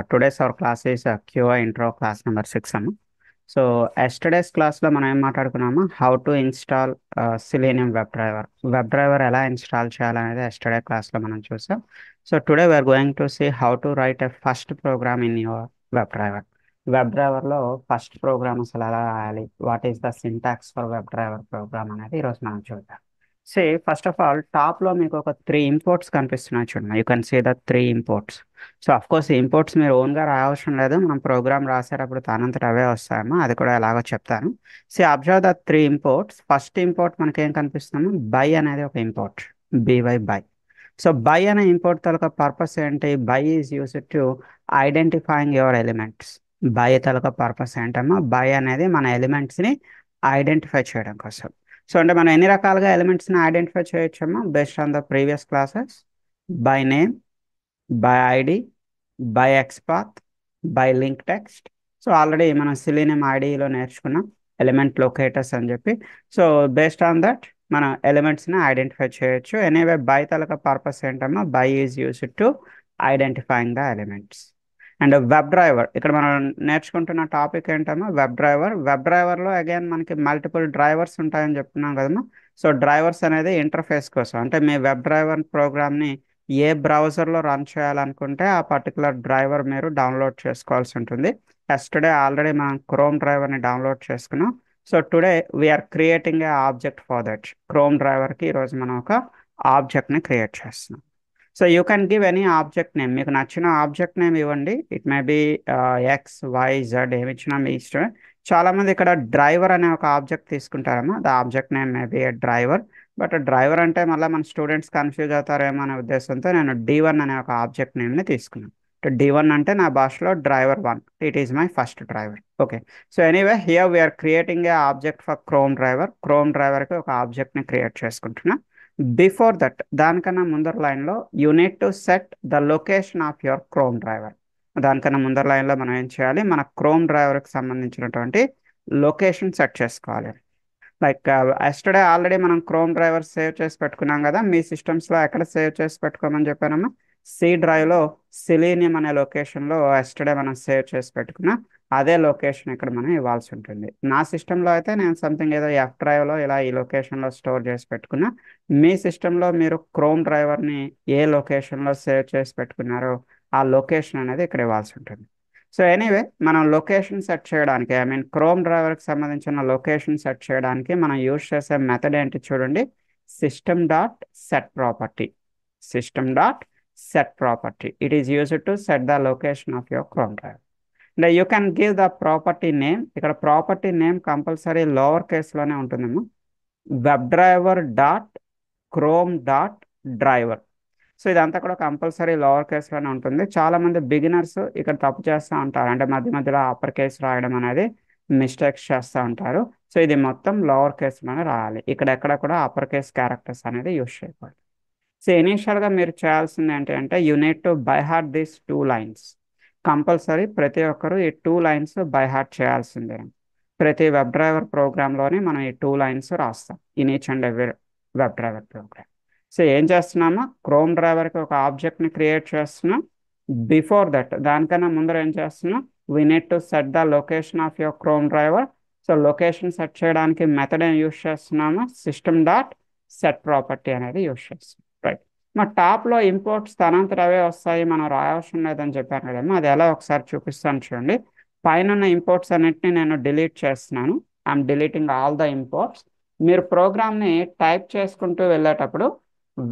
Today's our class is QA intro class number 6 అమ్మ. So yesterday's క్లాస్లో మనం ఏం మాట్లాడుకున్నాము how to install Selenium web driver ఎలా ఇన్స్టాల్ చేయాలనేది ఎస్టర్డే క్లాస్లో మనం చూసాం. So today we are going to see how to write a first program in your web డ్రైవర్లో ఫస్ట్ ప్రోగ్రామ్ అసలు ఎలా రాయాలి, what is the syntax for web driver program అనేది ఈరోజు మనం చూద్దాం. ఫస్ట్ ఆఫ్ ఆల్ టాప్లో మీకు ఒక 3 ఇంపోర్ట్స్ కనిపిస్తున్నాయి చూడండి. You can see the 3 imports. So of course ఈ ఇంపోర్ట్స్ మీరు ఓన్గా రాయవసరం లేదు, మనం ప్రోగ్రామ్ రాసేటప్పుడు తానంతట అవే వస్తాయేమో, అది కూడా ఎలాగో చెప్తాను. Observe the 3 imports. First import మనకి ఏం కనిపిస్తున్నాము, బై అనేది ఒక ఇంపోర్ట్, బై. సో బై అనే ఇంపోర్ట్ తలక పర్పస్ ఏంటి, by is used to identifying your elements. By తలక పర్పస్ ఏంటమ్మా, బై అనేది మన ఎలిమెంట్స్ని ఐడెంటిఫై చేయడం కోసం. సో అంటే మనం ఎన్ని రకాలుగా ఎలిమెంట్స్ని ఐడెంటిఫై చేయొచ్చమ్మా, based on the previous classes. By name, by ID, by XPath, by link text. So already మనం సిలీనియం ఐడిలో నేర్చుకున్నాం ఎలిమెంట్ లొకేటర్స్ అని చెప్పి. సో బేస్డ్ ఆన్ దట్ మనం ఎలిమెంట్స్ని ఐడెంటిఫై చేయొచ్చు. ఎనీవే బై తలక పర్పస్ ఏంటమ్మా, by is used to identifying the elements. And web driver, ఇక్కడ మనం నేర్చుకుంటున్న టాపిక్ ఏంటమ్మా, వెబ్ డ్రైవర్లో అగైన్ మనకి మల్టిపుల్ డ్రైవర్స్ ఉంటాయని చెప్తున్నాం కదమ్మా. సో డ్రైవర్స్ అనేది ఇంటర్ఫేస్ కోసం, అంటే మీ వెబ్ డ్రైవర్ ప్రోగ్రామ్ని ఏ బ్రౌజర్లో రన్ చేయాలనుకుంటే ఆ పర్టికులర్ డ్రైవర్ మీరు డౌన్లోడ్ చేసుకోవాల్సి ఉంటుంది. ఎస్టర్డే ఆల్రెడీ మనం క్రోమ్ డ్రైవర్ని డౌన్లోడ్ చేసుకున్నాం. So today we are creating a object for that. Chrome డ్రైవర్కి ఈరోజు మనం ఒక ఆబ్జెక్ట్ని క్రియేట్ చేస్తున్నాం. So you can give any object name, మీకు నచ్చిన ఆబ్జెక్ట్ నేమ్ ఇవ్వండి. It may be X, Y, Z, ఏమి ఇచ్చినా మీ ఇష్టమే. చాలామంది ఇక్కడ డ్రైవర్ అనే ఒక ఆబ్జెక్ట్ తీసుకుంటారమ్మా. The object name may be a driver. But driver అంటే మళ్ళీ మన స్టూడెంట్స్ కన్ఫ్యూజ్ అవుతారేమో అనే ఉద్దేశంతో నేను D1 అనే ఒక ఆబ్జెక్ట్ నేమ్ని తీసుకున్నాను. D1 అంటే నా భాషలో driver 1, it is my first driver. Okay. So anyway here we're creating a object for Chrome డ్రైవర్కి ఒక ఆబ్జెక్ట్ని క్రియేట్ చేసుకుంటున్నా. బిఫోర్ దట్, దానికన్నా ముందర లైన్లో you need to set the location of your Chrome driver. దానికన్నా ముందర లైన్లో మనం ఏం చేయాలి, మన క్రోమ్ డ్రైవర్కి సంబంధించినటువంటి లొకేషన్ సెట్ చేసుకోవాలి. లైక్ ఎస్టర్డే ఆల్రెడీ మనం క్రోమ్ డ్రైవర్ సేవ్ చేసి పెట్టుకున్నాం కదా, మీ సిస్టమ్స్లో ఎక్కడ సేవ్ చేసి పెట్టుకోమని చెప్పానమ్మా, సి డ్రైవ్లో సిలీనియం అనే లొకేషన్లో ఎస్టర్డే మనం సేవ్ చేసి పెట్టుకున్నాం. అదే లొకేషన్ ఇక్కడ మనం ఇవ్వాల్సి ఉంటుంది. నా సిస్టంలో అయితే నేను సంథింగ్ ఏదో ఎఫ్ డ్రైవ్లో ఇలా ఈ లొకేషన్లో స్టోర్ చేసి పెట్టుకున్నా. మీ సిస్టంలో మీరు క్రోమ్ డ్రైవర్ని ఏ లొకేషన్లో సేవ్ చేసి పెట్టుకున్నారో ఆ లొకేషన్ అనేది ఇక్కడ ఇవ్వాల్సి ఉంటుంది. సో ఎనీవే మనం లొకేషన్ సెట్ చేయడానికి, ఐ మీన్ క్రోమ్ డ్రైవర్కి సంబంధించిన లొకేషన్ సెట్ చేయడానికి మనం యూజ్ చేసే మెథడ్ ఏంటి చూడండి, system.setProperty. System.setProperty. It is used to set the location of your Chrome driver. Now you can give the property name. ఇక్కడ ప్రాపర్టీ నేమ్ కంపల్సరీ లోవర్ కేస్లోనే ఉంటుందేమో. webdriver.chrome.driver. So ఇదంతా కూడా కంపల్సరీ లోవర్ కేస్లోనే ఉంటుంది. చాలామంది బిగినర్స్ ఇక్కడ తప్పు చేస్తూ ఉంటారు, అంటే మధ్య మధ్యలో అప్పర్ కేస్ రాయడం అనేది మిస్టేక్స్ చేస్తూ ఉంటారు. సో ఇది మొత్తం లోవర్ కేస్లోనే రాయాలి, ఇక్కడ ఎక్కడ కూడా అప్పర్ కేస్ క్యారెక్టర్స్ అనేది యూజ్ చేయకూడదు. సో ఇనీషియల్గా మీరు చేయాల్సింది ఏంటంటే you need to buy heart these 2 lines. Compulsory ప్రతి ఒక్కరు ఈ 2 లైన్స్ బై హార్ట్ చేయాల్సిందే. ప్రతి వెబ్ డ్రైవర్ ప్రోగ్రాంలోనే మనం ఈ 2 లైన్స్ రాస్తాం in each and every web driver program. So ఏం చేస్తున్నామా, క్రోమ్ డ్రైవర్కి ఒక ఆబ్జెక్ట్ని క్రియేట్ చేస్తున్నాం. బిఫోర్ దట్, దానికన్నా ముందర ఏం చేస్తున్నాం, we need to set the location of your Chrome driver. So location set చేయడానికి మెథడ్ ఏం యూస్ చేస్తున్నాము, system.setProperty అనేది యూస్ చేస్తున్నాం. రైట్. మా టాప్లో ఇంపోర్ట్స్ తనంతట అవే వస్తాయి, మనం రాయవసరం లేదని చెప్పాను కదమ్మా, అది ఎలా ఒకసారి చూపిస్తాను చూడండి. పైన ఇంపోర్ట్స్ అన్నిటిని నేను డిలీట్ చేస్తున్నాను. I'm deleting all the imports. మీరు ప్రోగ్రామ్ని టైప్ చేసుకుంటూ వెళ్ళేటప్పుడు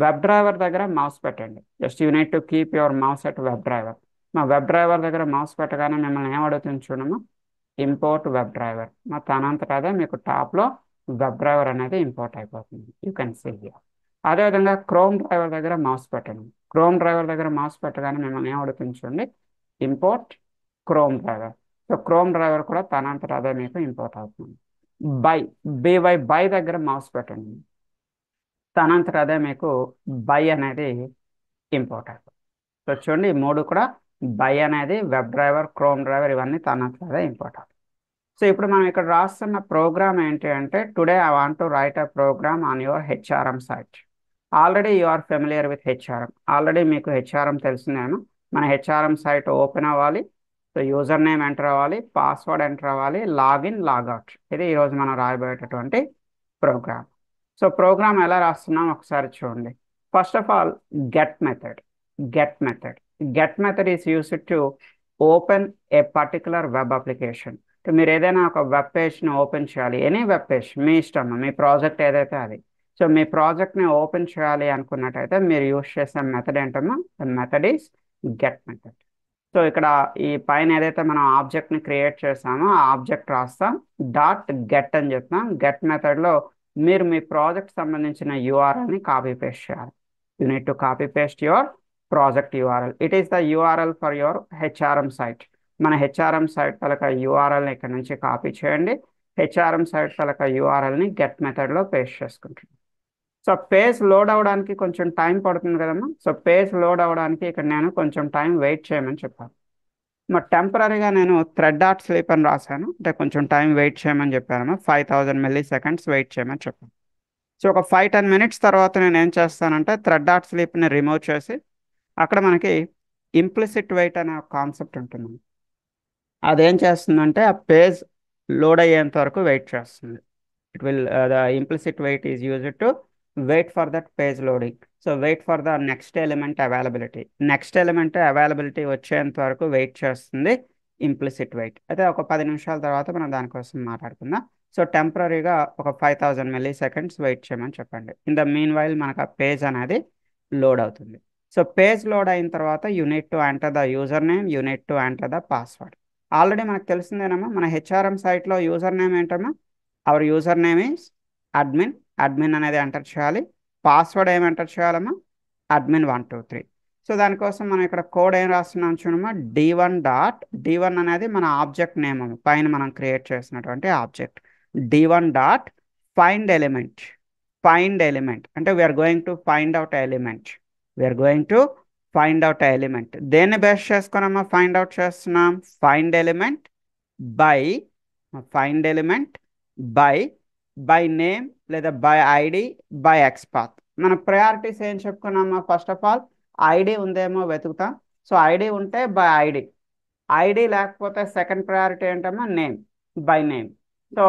వెబ్ డ్రైవర్ దగ్గర మౌస్ పెట్టండి. Just you need to keep your mouse at web driver. మా వెబ్ డ్రైవర్ దగ్గర మౌస్ పెట్టగానే మిమ్మల్ని ఏమడుగుతుంది చూడమ్మా, ఇంపోర్ట్ వెబ్ డ్రైవర్. మా తనంతట అదే మీకు టాప్లో వెబ్ డ్రైవర్ అనేది ఇంపోర్ట్ అయిపోతుంది. You can see here. అదేవిధంగా క్రోమ్ డ్రైవర్ దగ్గర మౌస్ పెట్టండి. క్రోమ్ డ్రైవర్ దగ్గర మౌస్ పెట్టగానే మిమ్మల్ని ఏమడుగుతుంది చూడండి, import Chrome driver. So Chrome driver కూడా తనంతట అదే మీకు ఇంపోర్ట్ అవుతుంది. బై దగ్గర మౌస్ పెట్టండి, తనంతట అదే మీకు బై అనేది ఇంపోర్ట్ అయిపోతుంది. సో చూడండి ఈ 3 కూడా బై అనేది వెబ్ డ్రైవర్, క్రోమ్ డ్రైవర్ ఇవన్నీ తనంతట అదే ఇంపోర్ట్ అవుతుంది. సో ఇప్పుడు మనం ఇక్కడ రాస్తున్న ప్రోగ్రామ్ ఏంటి అంటే, today I want to write a program on your HRM site. Already you are familiar with HRM. Already మీకు హెచ్ఆర్ఎం తెలిసిందేమో. మన హెచ్ఆర్ఎం సైట్ ఓపెన్ అవ్వాలి. సో యూజర్ నేమ్ ఎంటర్ అవ్వాలి, పాస్వర్డ్ ఎంటర్ అవ్వాలి, లాగిన్ లాగౌట్. ఇది ఈరోజు మనం రాయబోయేటటువంటి ప్రోగ్రామ్. సో ప్రోగ్రామ్ ఎలా రాస్తున్నాం ఒకసారి చూడండి. First of all get method. Get method get method is used to open A particular web application. మీరు ఏదైనా ఒక వెబ్ పేజ్ని ఓపెన్ చేయాలి, ఎనీ వెబ్ పేజ్ మీ ఇష్టం, మీ ప్రాజెక్ట్ ఏదైతే అది. సో మీ ప్రాజెక్ట్ని ఓపెన్ చేయాలి అనుకున్నట్టయితే మీరు యూస్ చేసే మెథడ్ ఏంటమ్మా? Method is get method. So ఇక్కడ ఈ పైన ఏదైతే మనం ఆబ్జెక్ట్ని క్రియేట్ చేస్తామో ఆ ఆబ్జెక్ట్ రాస్తాం, డాట్ గెట్ అని చెప్తాం. గెట్ మెథడ్లో మీరు మీ ప్రాజెక్ట్ సంబంధించిన యూఆర్ఎల్ని కాపీ పేస్ట్ చేయాలి. You need to copy paste your project URL. It is the URL for your HRM site. మన హెచ్ఆర్ఎం సైట్ తలక యూఆర్ఎల్ని ఇక్కడ నుంచి కాపీ చేయండి. హెచ్ఆర్ఎం సైట్ తలక యూఆర్ఎల్ని గెట్ మెథడ్లో పేస్ట్ చేసుకుంటున్నాం. సో పేజ్ లోడ్ అవ్వడానికి కొంచెం టైం పడుతుంది కదమ్మా. సో పేజ్ లోడ్ అవ్వడానికి ఇక్కడ నేను కొంచెం టైం వెయిట్ చేయమని చెప్పాను. మరి టెంపరీగా నేను థ్రెడ్ డాట్ స్లీప్ అని రాశాను, అంటే కొంచెం టైం వెయిట్ చేయమని చెప్పానమ్మా. 5000 milliseconds వెయిట్ చేయమని చెప్పాను. సో ఒక 5-10 minutes తర్వాత నేను ఏం చేస్తానంటే థ్రెడ్ డాట్ స్లీప్ని రిమూవ్ చేసి అక్కడ మనకి ఇంప్లిసిట్ వెయిట్ అనే ఒక కాన్సెప్ట్ ఉంటుంది. అదేం చేస్తుందంటే ఆ పేజ్ లోడ్ అయ్యేంత వరకు వెయిట్ చేస్తుంది. It will the implicit wait is used to wait for that page loading. So wait for the next element availability. Next element availability వచ్చేంత వరకు వెయిట్ చేస్తుంది ఇంప్లిసిట్ వెయిట్. అయితే ఒక 10 నిమిషాల తర్వాత మనం దానికోసం మాట్లాడుకుందాం. సో టెంపరీగా ఒక 5000 milliseconds వెయిట్ చేయమని చెప్పండి. ఇన్ ద మీన్ వైల్ మనకు ఆ పేజ్ అనేది లోడ్ అవుతుంది. సో పేజ్ లోడ్ అయిన తర్వాత you need to enter the user name, you need to enter the password. Already మనకు తెలిసిందేనమ్మా, మన హెచ్ఆర్ఎం సైట్లో యూజర్ నేమ్ ఏంటమ్మా? Our user name is admin. Admin అనేది ఎంటర్ చేయాలి. పాస్వర్డ్ ఏమి ఎంటర్ చేయాలమ్మా? admin123. సో దానికోసం మనం ఇక్కడ కోడ్ ఏం రాస్తున్నాం చూడమ్మా, d1 అనేది మన ఆబ్జెక్ట్ నేమ్ పైన మనం క్రియేట్ చేసినటువంటి object. d1.find element. Find element అంటే we are going to find out element. We are going to find out element. దేన్ని బేస్ చేసుకున్నామా ఫైండ్ అవుట్ చేస్తున్నాం? Find element by find element by by name లేదా by ID by XPath. మన priorities ఏం చెప్పుకున్నామా? First of all ID ఉందేమో వెతుకుతాం. So ID ఉంటే బై ఐడి, ఐడి లేకపోతే సెకండ్ ప్రయారిటీ ఏంటమ్మా? Name, by name. So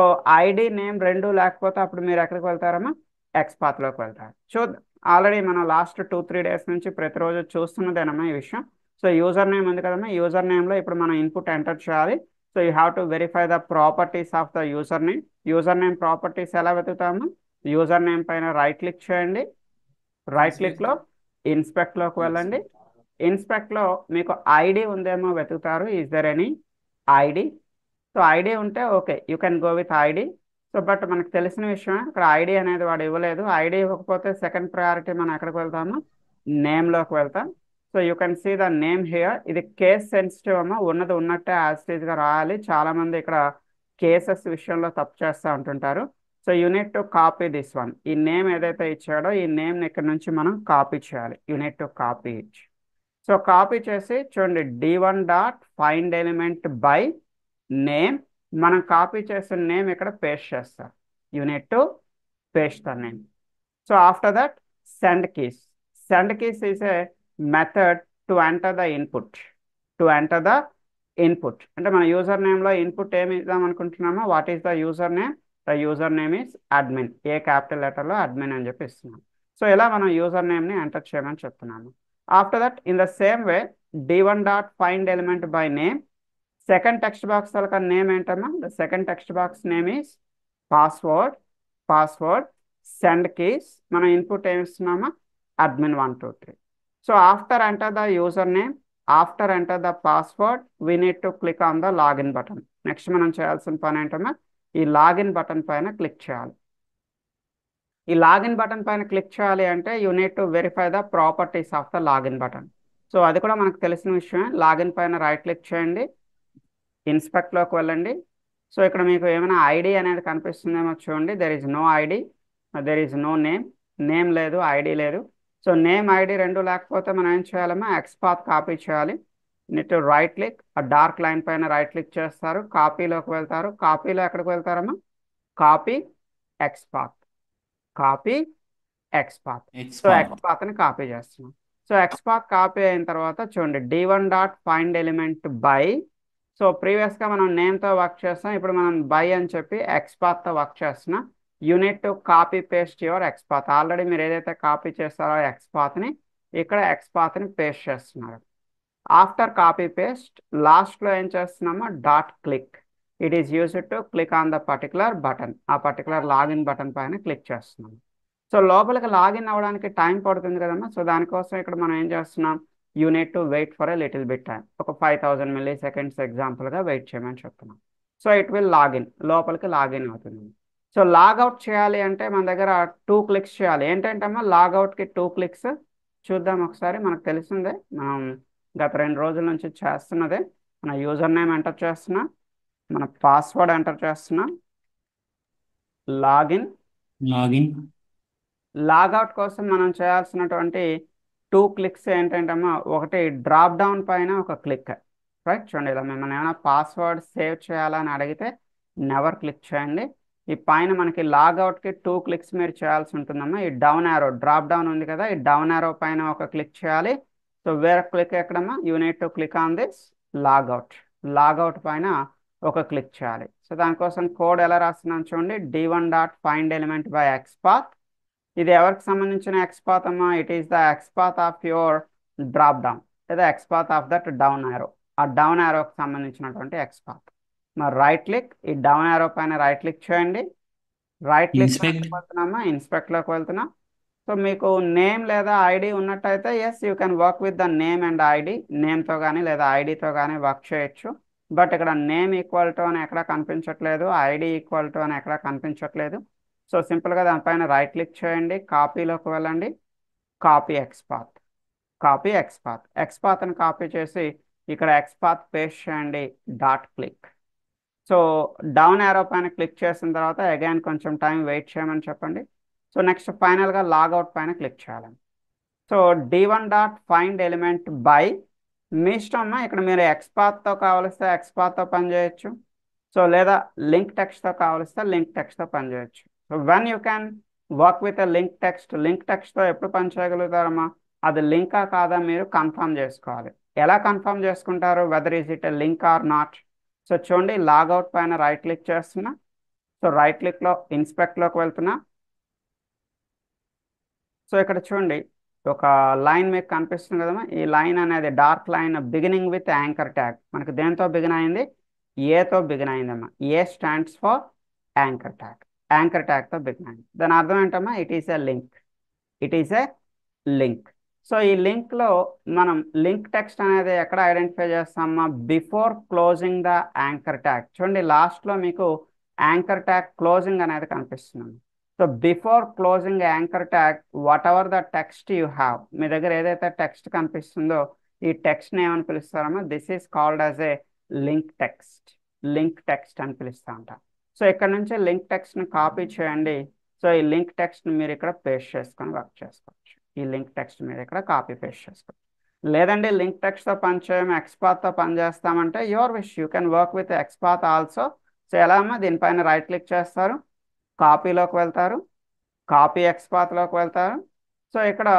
ID name రెండు లేకపోతే అప్పుడు మీరు ఎక్కడికి వెళ్తారమ్మా? ఎక్స్పాత్లోకి వెళ్తారు. చూద్దాం, ఆల్రెడీ మనం లాస్ట్ 2-3 days నుంచి ప్రతిరోజు చూస్తున్నదేనమ్మా ఈ విషయం. సో యూజర్ నేమ్ ఉంది కదమ్మా, యూజర్ నేమ్లో ఇప్పుడు మనం ఇన్పుట్ ఎంటర్ చేయాలి. So you have to verify the properties of the user name. User name properties ఎలా వెతుకుతాము? యూజర్ నేమ్ పైన రైట్ క్లిక్ చేయండి. రైట్ క్లిక్లో ఇన్స్పెక్ట్లోకి వెళ్ళండి. ఇన్స్పెక్ట్లో మీకు ఐడి ఉందేమో వెతుకుతారు. Is there any ID? So ID ఉంటే okay, you can go with ID. So but మనకు తెలిసిన విషయం ఇక్కడ ఐడి అనేది వాడు ఇవ్వలేదు. ఐడి ఇవ్వకపోతే సెకండ్ ప్రయారిటీ మనం ఎక్కడికి వెళ్తాము? నేమ్లోకి వెళ్తాం. So you can see the name here. ఇది కేస్ సెన్సిటివ్ అమ్మా, ఉన్నది ఉన్నట్టే యాజ్ గా రాయాలి. చాలామంది ఇక్కడ కేసెస్ విషయంలో తప్పు చేస్తూ ఉంటుంటారు. So you need to copy this one. ఈ నేమ్ ఏదైతే ఇచ్చాడో ఈ నేమ్ని ఇక్కడ నుంచి మనం కాపీ చేయాలి. You need to copy it. So copy చేసి చూడండి, d1.find element బై నేమ్. మనం కాపీ చేసిన నేమ్ ఇక్కడ పేస్ట్ చేస్తాం. You need to paste the name. So after that send keys. Send keys is a method to enter the input. To enter the input అంటే మన user నేమ్లో input ఏమి ఇద్దాం అనుకుంటున్నామో, what is the user name? The user name is admin. A capital లెటర్లో admin అని చెప్పి ఇస్తున్నాం. సో ఇలా మనం యూజర్ నేమ్ని ఎంటర్ చేయమని చెప్తున్నాము. After that in the same way d1.find element by name. Second text box తలక నేమ్ ఏంటమ్మా? The second text box name is password. Password send keys. మనం ఇన్పుట్ ఏమి ఇస్తున్నామా? admin123. So after enter the user name, after enter the password, we need to click on the login button. Next మనం చేయాల్సిన పని ఏంటమ్మా? ఈ login button పైన click చేయాలి. ఈ లాగిన్ బటన్ పైన క్లిక్ చేయాలి అంటే you need to verify the properties of the login button. So అది కూడా మనకు తెలిసిన విషయమే. లాగిన్ పైన రైట్ క్లిక్ చేయండి, ఇన్స్పెక్ట్లోకి వెళ్ళండి. సో ఇక్కడ మీకు ఏమైనా ఐడి అనేది కనిపిస్తుందేమో చూడండి. There is no ID, there is no name. Name లేదు, ఐడి లేదు. సో నేమ్ ఐడి రెండు లేకపోతే మనం ఏం చేయాలమ్మా? ఎక్స్పాత్ కాపీ చేయాలి. నీట్ రైట్ క్లిక్, ఆ డార్క్ లైన్ పైన రైట్ క్లిక్ చేస్తారు, కాపీలోకి వెళ్తారు. కాపీలో ఎక్కడికి వెళ్తారమ్మా? Copy XPath. Copy XPath. So ఎక్స్పాత్ని కాపీ చేస్తున్నాం. సో ఎక్స్పాత్ కాపీ అయిన తర్వాత చూడండి d1 dot find element by. So ప్రీవియస్గా మనం నేమ్తో వర్క్ చేస్తాం, ఇప్పుడు మనం బై అని చెప్పి ఎక్స్పాత్తో వర్క్ చేస్తున్నాం. You need to copy paste your XPath. Already మీరు ఏదైతే కాపీ చేస్తారో ఎక్స్పాత్ని ఇక్కడ ఎక్స్పాత్ని పేస్ట్ చేస్తున్నారు. ఆఫ్టర్ కాపీ పేస్ట్ లాస్ట్లో ఏం చేస్తున్నామో dot click. It is used to click on the particular button. ఆ పర్టికులర్ లాగిన్ బటన్ పైన క్లిక్ చేస్తున్నాం. సో లోపలికి లాగిన్ అవ్వడానికి టైం పడుతుంది కదమ్మా. సో దానికోసం ఇక్కడ మనం ఏం చేస్తున్నాం, you need to wait for a little bit time. ఒక 5000 మిల్లీ సెకండ్స్ ఎగ్జాంపుల్గా వెయిట్ చేయమని చెప్తున్నాం. సో ఇట్ విల్ లాగిన్, లోపలికి లాగిన్ అవుతుంది. సో లాగౌట్ చేయాలి అంటే మన దగ్గర 2 క్లిక్స్ చేయాలి. ఏంటంటమ్మా లాగౌట్కి 2 క్లిక్స్? చూద్దాం ఒకసారి. మనకు తెలిసిందే, మనం గత 2 రోజుల నుంచి చేస్తున్నదే. మన యూజర్ నేమ్ ఎంటర్ చేస్తున్నా, మన పాస్వర్డ్ ఎంటర్ చేస్తున్నా, లాగిన్. లాగౌట్ కోసం మనం చేయాల్సినటువంటి 2 క్లిక్స్ ఏంటంటమ్మా, ఒకటి డ్రాప్ డౌన్ పైన ఒక క్లిక్. రైట్, చూడండి ఇలా మిమ్మల్ని ఏమైనా పాస్వర్డ్ సేవ్ చేయాలని అడిగితే నెవర్ క్లిక్ చేయండి. ఈ పైన మనకి లాగౌట్కి 2 క్లిక్స్ మీరు చేయాల్సి ఉంటుందమ్మా. ఈ డౌన్ యారో, డ్రాప్ డౌన్ ఉంది కదా, ఈ డౌన్ యారో పైన ఒక క్లిక్ చేయాలి. సో వేరే క్లిక్ ఎక్కడమ్మా, unit to click on this logout. Logout పైన ఒక క్లిక్ చేయాలి. సో దానికోసం కోడ్ ఎలా రాస్తున్నాను చూడండి, d1 dot find element by XPath. ఇది ఎవరికి సంబంధించిన ఎక్స్పాత్ అమ్మా? It is the XPath of your drop down, or XPath of that down arrow. ఆ డౌన్ యారోకి సంబంధించినటువంటి ఎక్స్పాత్. మరి రైట్ క్లిక్, ఈ డౌన్ యారో పైన రైట్ క్లిక్ చేయండి. రైట్ క్లిక్ వెళ్తున్నామా, ఇన్స్పెక్ట్లోకి వెళ్తున్నా. సో మీకు నేమ్ లేదా ఐడి ఉన్నట్టయితే yes you can work with the name and ID. నేమ్తో కానీ లేదా ఐడితో కానీ వర్క్ చేయొచ్చు. బట్ ఇక్కడ నేమ్ ఈక్వల్ టు అని ఎక్కడ కనిపించట్లేదు, ఐడి ఈక్వల్ టు అని ఎక్కడ కనిపించట్లేదు. సో సింపుల్గా దానిపైన రైట్ క్లిక్ చేయండి, కాపీలోకి వెళ్ళండి, కాపీ ఎక్స్పాత్. Copy XPath. ఎక్స్పాత్ని కాపీ చేసి ఇక్కడ ఎక్స్పాత్ పేస్ట్ చేయండి, dot click. So down arrow పైన క్లిక్ చేసిన తర్వాత అగైన్ కొంచెం టైం వెయిట్ చేయమని చెప్పండి. సో నెక్స్ట్ ఫైనల్గా లాగౌట్ పైన క్లిక్ చేయాలండి. So d1 dot find element by. మీ ఇష్టం, ఇక్కడ మీరు ఎక్స్పాత్తో కావలిస్తే ఎక్స్పాత్తో పనిచేయచ్చు. సో లేదా లింక్ టెక్స్ట్తో కావలిస్తే లింక్ టెక్స్ట్తో పనిచేయచ్చు. So when you can work with a link text. Link టెక్స్ట్తో ఎప్పుడు పని చేయగలుగుతారమ్మా, అది లింకా కాదా మీరు కన్ఫర్మ్ చేసుకోవాలి. ఎలా కన్ఫర్మ్ చేసుకుంటారు, whether is it a link or not? So చూడండి, లాగౌట్ పైన రైట్ క్లిక్ చేస్తున్నా. సో రైట్ క్లిక్లో ఇన్స్పెక్ట్లోకి వెళ్తున్నా. సో ఇక్కడ చూడండి ఒక లైన్ మీకు కనిపిస్తుంది కదమ్మా. ఈ లైన్ అనేది dark line beginning with anchor tag. మనకు దేంతో బిగిన్ అయింది, ఏతో బిగిన్ అయిందమ్మా. A stands for anchor tag. Anchor tag begin అయింది. దాని అర్థం ఏంటమ్మా, it is a link. It is a link. So ఈ లింక్లో మనం లింక్ టెక్స్ట్ అనేది ఎక్కడ ఐడెంటిఫై చేస్తామా, before closing the anchor tag. చూడండి లాస్ట్లో మీకు యాంకర్ ట్యాగ్ క్లోజింగ్ అనేది కనిపిస్తుంది. So before closing anchor tag whatever the text you have, మీ దగ్గర ఏదైతే టెక్స్ట్ కనిపిస్తుందో ఈ టెక్స్ట్ని ఏమని పిలుస్తారమ్మా, this is called as a link text. Link text అని పిలుస్తూ ఉంటాం. సో ఇక్కడ నుంచి లింక్ టెక్స్ట్ని కాపీ చేయండి. సో ఈ లింక్ టెక్స్ట్ని మీరు ఇక్కడ పేస్ట్ చేసుకొని వర్క్ చేసుకోవచ్చు. ఈ లింక్ టెక్స్ట్ మీరు ఇక్కడ కాపీ పేస్ట్ చేసుకోవచ్చు. లేదండి లింక్ టెక్స్ట్తో పనిచేయము, ఎక్స్పాత్తో పనిచేస్తామంటే your wish, you can work with XPath also. So ఎలా అమ్మా, దీనిపైన రైట్ క్లిక్ చేస్తారు, కాపీలోకి వెళ్తారు, కాపీ ఎక్స్పాత్లోకి వెళ్తారు. సో ఇక్కడ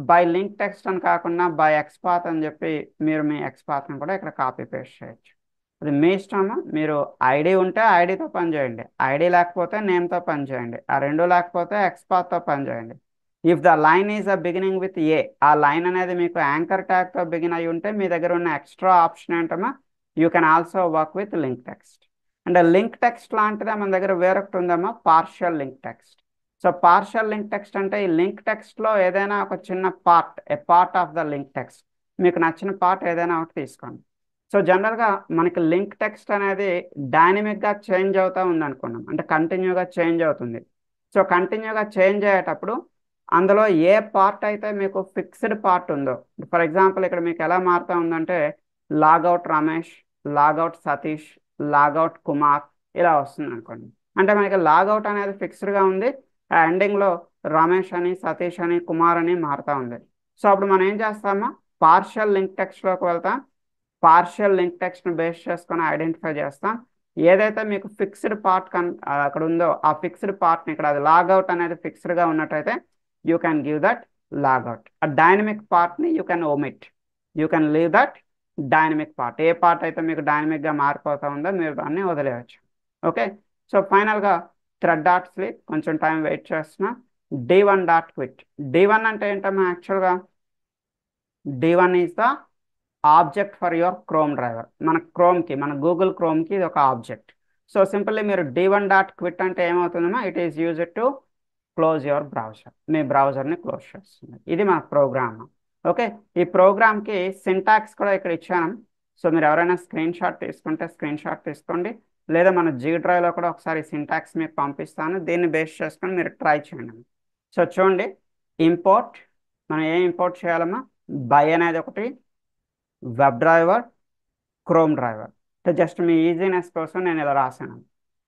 బై లింక్ టెక్స్ట్ అని కాకుండా బై ఎక్స్పాత్ అని చెప్పి మీరు మీ ఎక్స్పాత్ని కూడా ఇక్కడ కాపీ పేస్ట్ చేయొచ్చు. అది మీ ఇష్టము. మీరు ఐడి ఉంటే ఐడితో పనిచేయండి, ఐడి లేకపోతే నేమ్తో పనిచేయండి, ఆ రెండు లేకపోతే ఎక్స్పాత్తో పనిచేయండి. If the line is a beginning with a, ఆ లైన్ అనేది మీకు యాంకర్ ట్యాగ్తో బిగిన్ అయి ఉంటే మీ దగ్గర ఉన్న ఎక్స్ట్రా ఆప్షన్ ఏంటమ్మా, you can also work with link text. అంటే లింక్ టెక్స్ట్ లాంటిదే మన దగ్గర వేరొకటి ఉందమ్మా, partial link text. So partial link text అంటే ఈ లింక్ టెక్స్ట్లో ఏదైనా ఒక చిన్న పార్ట్, ఏ part of the link text, మీకు నచ్చిన పార్ట్ ఏదైనా ఒకటి తీసుకోండి. సో జనరల్గా మనకి లింక్ టెక్స్ట్ అనేది డైనమిక్గా చేంజ్ అవుతూ ఉంది అనుకున్నాం, అంటే కంటిన్యూగా చేంజ్ అవుతుంది. సో కంటిన్యూగా చేంజ్ అయ్యేటప్పుడు అందులో ఏ పార్ట్ అయితే మీకు ఫిక్స్డ్ పార్ట్ ఉందో, ఫర్ ఎగ్జాంపుల్ ఇక్కడ మీకు ఎలా మారుతూ ఉందంటే logout Ramesh, logout Satish, logout Kumar ఇలా వస్తుంది అనుకోండి. అంటే మనకి లాగౌట్ అనేది ఫిక్స్డ్గా ఉంది, ఆ ఎండింగ్లో రమేష్ అని సతీష్ అని కుమార్ అని మారుతూ ఉంది. సో అప్పుడు మనం ఏం చేస్తామా, పార్షియల్ లింక్ టెక్స్ట్లోకి వెళ్తాం, పార్షియల్ లింక్ టెక్స్ట్ని బేస్ చేసుకొని ఐడెంటిఫై చేస్తాం. ఏదైతే మీకు ఫిక్స్డ్ పార్ట్ అక్కడ ఉందో ఆ ఫిక్స్డ్ పార్ట్ని ఇక్కడ, అది లాగౌట్ అనేది ఫిక్స్డ్గా ఉన్నట్టయితే you can give that logout. ఆ డైనమిక్ పార్ట్ని you can omit, you can leave that dynamic part. ఏ పార్ట్ అయితే మీకు డైనమిక్గా మారిపోతా ఉందో మీరు దాన్ని వదిలేయచ్చు. ఓకే. సో ఫైనల్గా థ్రెడ్ డాట్ స్లీప్, కొంచెం టైం వెయిట్ చేస్తున్నా. D1 dot quit. D1 అంటే ఏంటమ్మా యాక్చువల్గా? D1 is the object for your Chrome driver. మన క్రోమ్కి, మన గూగుల్ క్రోమ్కి ఇది ఒక ఆబ్జెక్ట్. సో సింపుల్లీ మీరు D1 డాట్ క్విట్ అంటే ఏమవుతుందమ్మా? It is used to close your browser. మీ బ్రౌజర్ని క్లోజ్ చేస్తుంది. ఇది మన ప్రోగ్రామ్. ఓకే. ఈ ప్రోగ్రామ్కి సింటాక్స్ కూడా ఇక్కడ ఇచ్చాను. సో మీరు ఎవరైనా స్క్రీన్ షాట్ తీసుకుంటే స్క్రీన్ షాట్ తీసుకోండి, లేదా మన జీ డ్రైవ్లో కూడా ఒకసారి సింటాక్స్ మీకు పంపిస్తాను. దీన్ని బేస్ చేసుకొని మీరు ట్రై చేయండి. సో చూడండి, ఇంపోర్ట్, మనం ఏం ఇంపోర్ట్ చేయాలమ్మా? బై అనేది ఒకటి, web driver, Chrome driver. So just మీ ఈజీనెస్ కోసం నేను ఇలా రాశాను.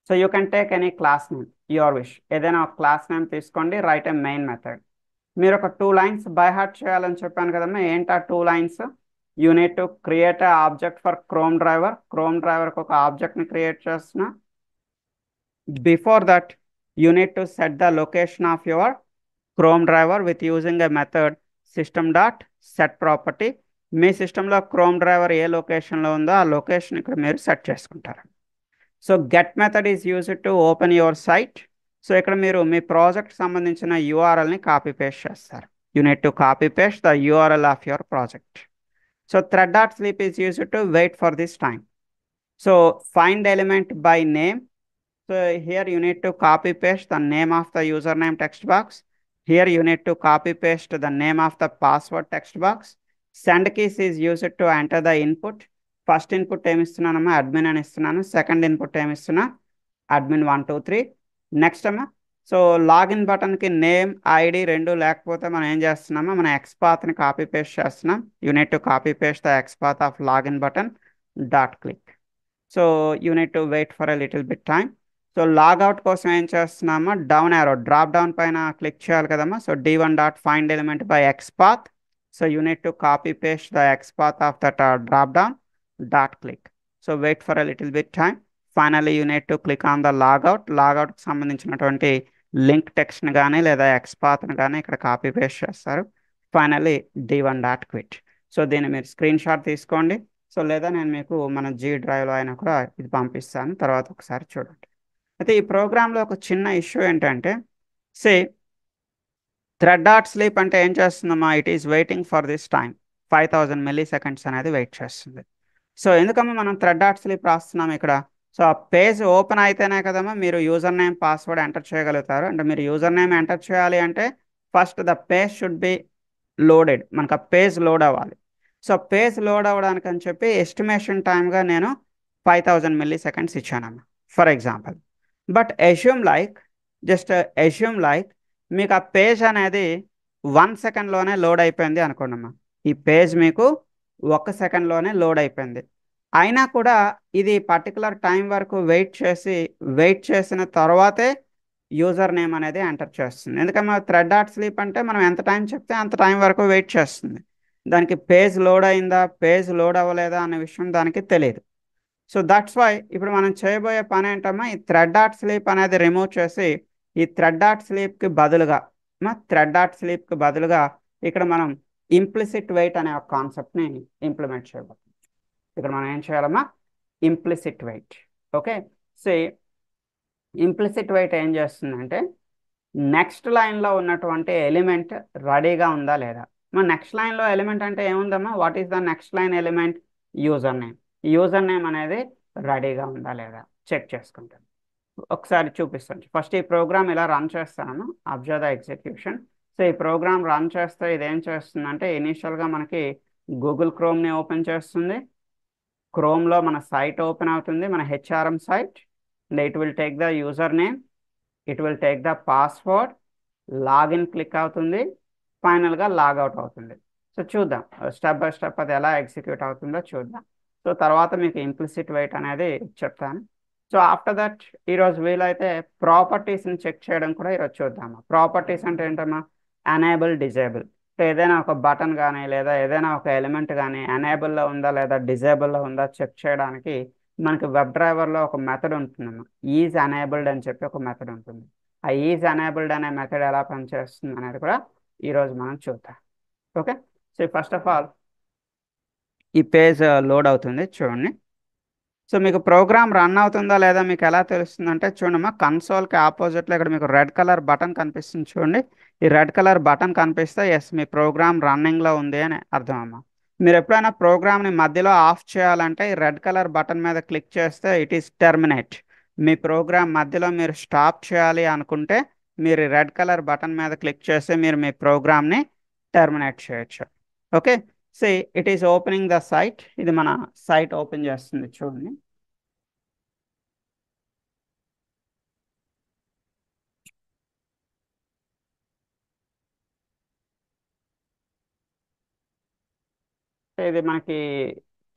So you can take any class name, your wish. ఏదైనా ఒక క్లాస్ నేమ్ తీసుకోండి, రైట్ ఏ మెయిన్ మెథడ్. మీరు ఒక 2 లైన్స్ బై హార్ట్ చేయాలని చెప్పాను కదమ్మా. ఏంటా 2 లైన్స్? You need to create a object for Chrome driver. Chrome డ్రైవర్కి ఒక ఆబ్జెక్ట్ని క్రియేట్ చేస్తున్నా. Before that you need to set the location of your Chrome driver with using a method system dot set property. మీ సిస్టంలో Chrome driver ఏ లొకేషన్లో ఉందో ఆ location ఇక్కడ మీరు సెట్ చేసుకుంటారు. So get method is used to open your site. So ఇక్కడ మీరు మీ ప్రాజెక్ట్ సంబంధించిన యూఆర్ఎల్ని కాపీ పేస్ట్ చేస్తారు. You need to copy paste the URL of your project. So thread dot sleep is used to wait for this time. So find element by name. So here you need to copy paste the name of the username text box. Here you need to copy paste the name of the password text box. Send keys is used to enter the input. First input ఏమి ఇస్తున్నానమ్మా? Admin అని ఇస్తున్నాను. Second input ఏమి ఇస్తున్నా? Admin 1 2 3. Next అమ్మా, so login బటన్కి name ID రెండు లేకపోతే మనం ఏం చేస్తున్నామా? మన ఎక్స్పాత్ని కాపీ పేస్ట్ చేస్తున్నాం. You need to copy paste the XPath of login button dot click. So you need to wait for a little bit time. So logout కోసం ఏం చేస్తున్నామో? డౌన్ యారో, డ్రాప్ డౌన్ పైన క్లిక్ చేయాలి కదమ్మా. So D1 dot find element by XPath. So you need to copy paste the XPath of that drop down dot click. So wait for a little bit time. Finally you need to click on the logout. లాగౌట్కి సంబంధించినటువంటి link టెక్స్ట్ని కానీ లేదా ఎక్స్పాత్ని కానీ ఇక్కడ copy paste చేస్తారు. Finally D1 dot quit. So దీన్ని మీరు స్క్రీన్ షాట్ తీసుకోండి. సో లేదా నేను మీకు మన జీ డ్రైవ్లో అయినా కూడా ఇది పంపిస్తాను, తర్వాత ఒకసారి చూడండి. అయితే ఈ ప్రోగ్రాంలో ఒక చిన్న ఇష్యూ ఏంటంటే, సే థ్రెడ్ డాట్ స్లీప్ అంటే ఏం చేస్తుందమ్మా? It is waiting for this time. 5000 milliseconds అనేది వెయిట్ చేస్తుంది. సో ఎందుకమ్మా మనం థ్రెడ్ డాట్ స్లీప్ రాస్తున్నాం ఇక్కడ? సో ఆ పేజ్ ఓపెన్ అయితేనే కదమ్మా మీరు యూజర్ నేమ్ పాస్వర్డ్ ఎంటర్ చేయగలుగుతారు. అంటే మీరు యూజర్ నేమ్ ఎంటర్ చేయాలి అంటే first the page should be loaded. మనకు ఆ పేజ్ లోడ్ అవ్వాలి. సో పేజ్ లోడ్ అవ్వడానికి అని చెప్పి ఎస్టిమేషన్ టైమ్గా నేను 5000 మిల్లీ సెకండ్స్ ఇచ్చానమ్మా, for example. But just assume like మీకు ఆ పేజ్ అనేది 1 సెకండ్లోనే లోడ్ అయిపోయింది అనుకోండమ్మా. ఈ పేజ్ మీకు 1 సెకండ్లోనే లోడ్ అయిపోయింది. అయినా కూడా ఇది పర్టికులర్ టైం వరకు వెయిట్ చేసిన తర్వాతే యూజర్ నేమ్ అనేది ఎంటర్ చేస్తుంది. ఎందుకంటే థ్రెడ్ డాట్ స్లీప్ అంటే మనం ఎంత టైం చెప్తే అంత టైం వరకు వెయిట్ చేస్తుంది. దానికి పేజ్ లోడ్ అయిందా, పేజ్ లోడ్ అవ్వలేదా అనే విషయం దానికి తెలియదు. సో దట్స్ వై ఇప్పుడు మనం చేయబోయే పని ఏంటమ్మా? ఈ థ్రెడ్ డాట్ స్లీప్ అనేది రిమూవ్ చేసి ఈ థ్రెడ్ డాట్ స్లీప్కి బదులుగా ఇక్కడ మనం ఇంప్లిసిట్ వెయిట్ అనే ఒక కాన్సెప్ట్ని ఇంప్లిమెంట్ చేయబోతున్నాం. ఇక్కడ మనం ఏం చేయాలమ్మా? Implicit wait. Okay. So implicit wait ఏం చేస్తుందంటే నెక్స్ట్ లైన్లో ఉన్నటువంటి ఎలిమెంట్ రెడీగా ఉందా లేదా. మన నెక్స్ట్ లైన్లో ఎలిమెంట్ అంటే ఏముందమ్మా? What is the next line element? User name. User name అనేది రెడీగా ఉందా లేదా చెక్ చేసుకుంటాను. ఒకసారి చూపిస్తాను. ఫస్ట్ ఈ ప్రోగ్రామ్ ఇలా రన్ చేస్తాను. Observe the execution. సో ఈ ప్రోగ్రామ్ రన్ చేస్తే ఇదేం చేస్తుందంటే ఇనీషియల్గా మనకి గూగుల్ క్రోమ్ని ఓపెన్ చేస్తుంది. క్రోమ్లో మన సైట్ ఓపెన్ అవుతుంది, మన HRM site. It will take the user name, it will take the password, login click అవుతుంది, ఫైనల్గా లాగౌట్ అవుతుంది. సో చూద్దాం స్టెప్ బై స్టెప్ అది ఎలా ఎగ్జిక్యూట్ అవుతుందో చూద్దాం. సో తర్వాత మీకు ఇంప్లిసిట్ వెయిట్ అనేది చెప్తాను. సో ఆఫ్టర్ దట్ ఈరోజు వీలైతే ప్రాపర్టీస్ని చెక్ చేయడం కూడా ఈరోజు చూద్దామా. ప్రాపర్టీస్ అంటే ఏంటమ్మా? Enable, disable. సో ఏదైనా ఒక బటన్ కానీ లేదా ఏదైనా ఒక ఎలిమెంట్ కానీ ఎనేబుల్లో ఉందా లేదా డిజేబుల్లో ఉందా చెక్ చేయడానికి మనకి వెబ్ డ్రైవర్లో ఒక మెథడ్ ఉంటుందమ్మా. ఈజ్ ఎనేబుల్డ్ అని చెప్పి ఒక మెథడ్ ఉంటుంది. ఆ ఈజ్ ఎనేబుల్డ్ అనే మెథడ్ ఎలా పనిచేస్తుంది అనేది కూడా ఈరోజు మనం చూద్దాం. Okay. So first of all ఈ పేజ్ లోడ్ అవుతుంది చూడండి. సో మీకు ప్రోగ్రామ్ రన్ అవుతుందా లేదా మీకు ఎలా తెలుస్తుంది అంటే చూడమ్మా, కన్సోల్కి ఆపోజిట్లో ఇక్కడ మీకు రెడ్ కలర్ బటన్ కనిపిస్తుంది చూడండి. ఈ రెడ్ కలర్ బటన్ కనిపిస్తే ఎస్ మీ ప్రోగ్రామ్ రన్నింగ్లో ఉంది అని అర్థం అమ్మా. మీరు ఎప్పుడైనా ప్రోగ్రామ్ని మధ్యలో ఆఫ్ చేయాలంటే ఈ రెడ్ కలర్ బటన్ మీద క్లిక్ చేస్తే ఇట్ ఈస్ టెర్మినేట్. మీ ప్రోగ్రామ్ మధ్యలో మీరు స్టాప్ చేయాలి అనుకుంటే మీరు రెడ్ కలర్ బటన్ మీద క్లిక్ చేస్తే మీరు మీ ప్రోగ్రామ్ని టెర్మినేట్ చేయొచ్చు. Okay. See it is opening the site. ఇది మన సైట్ ఓపెన్ చేస్తుంది చూడండి. ఇది మనకి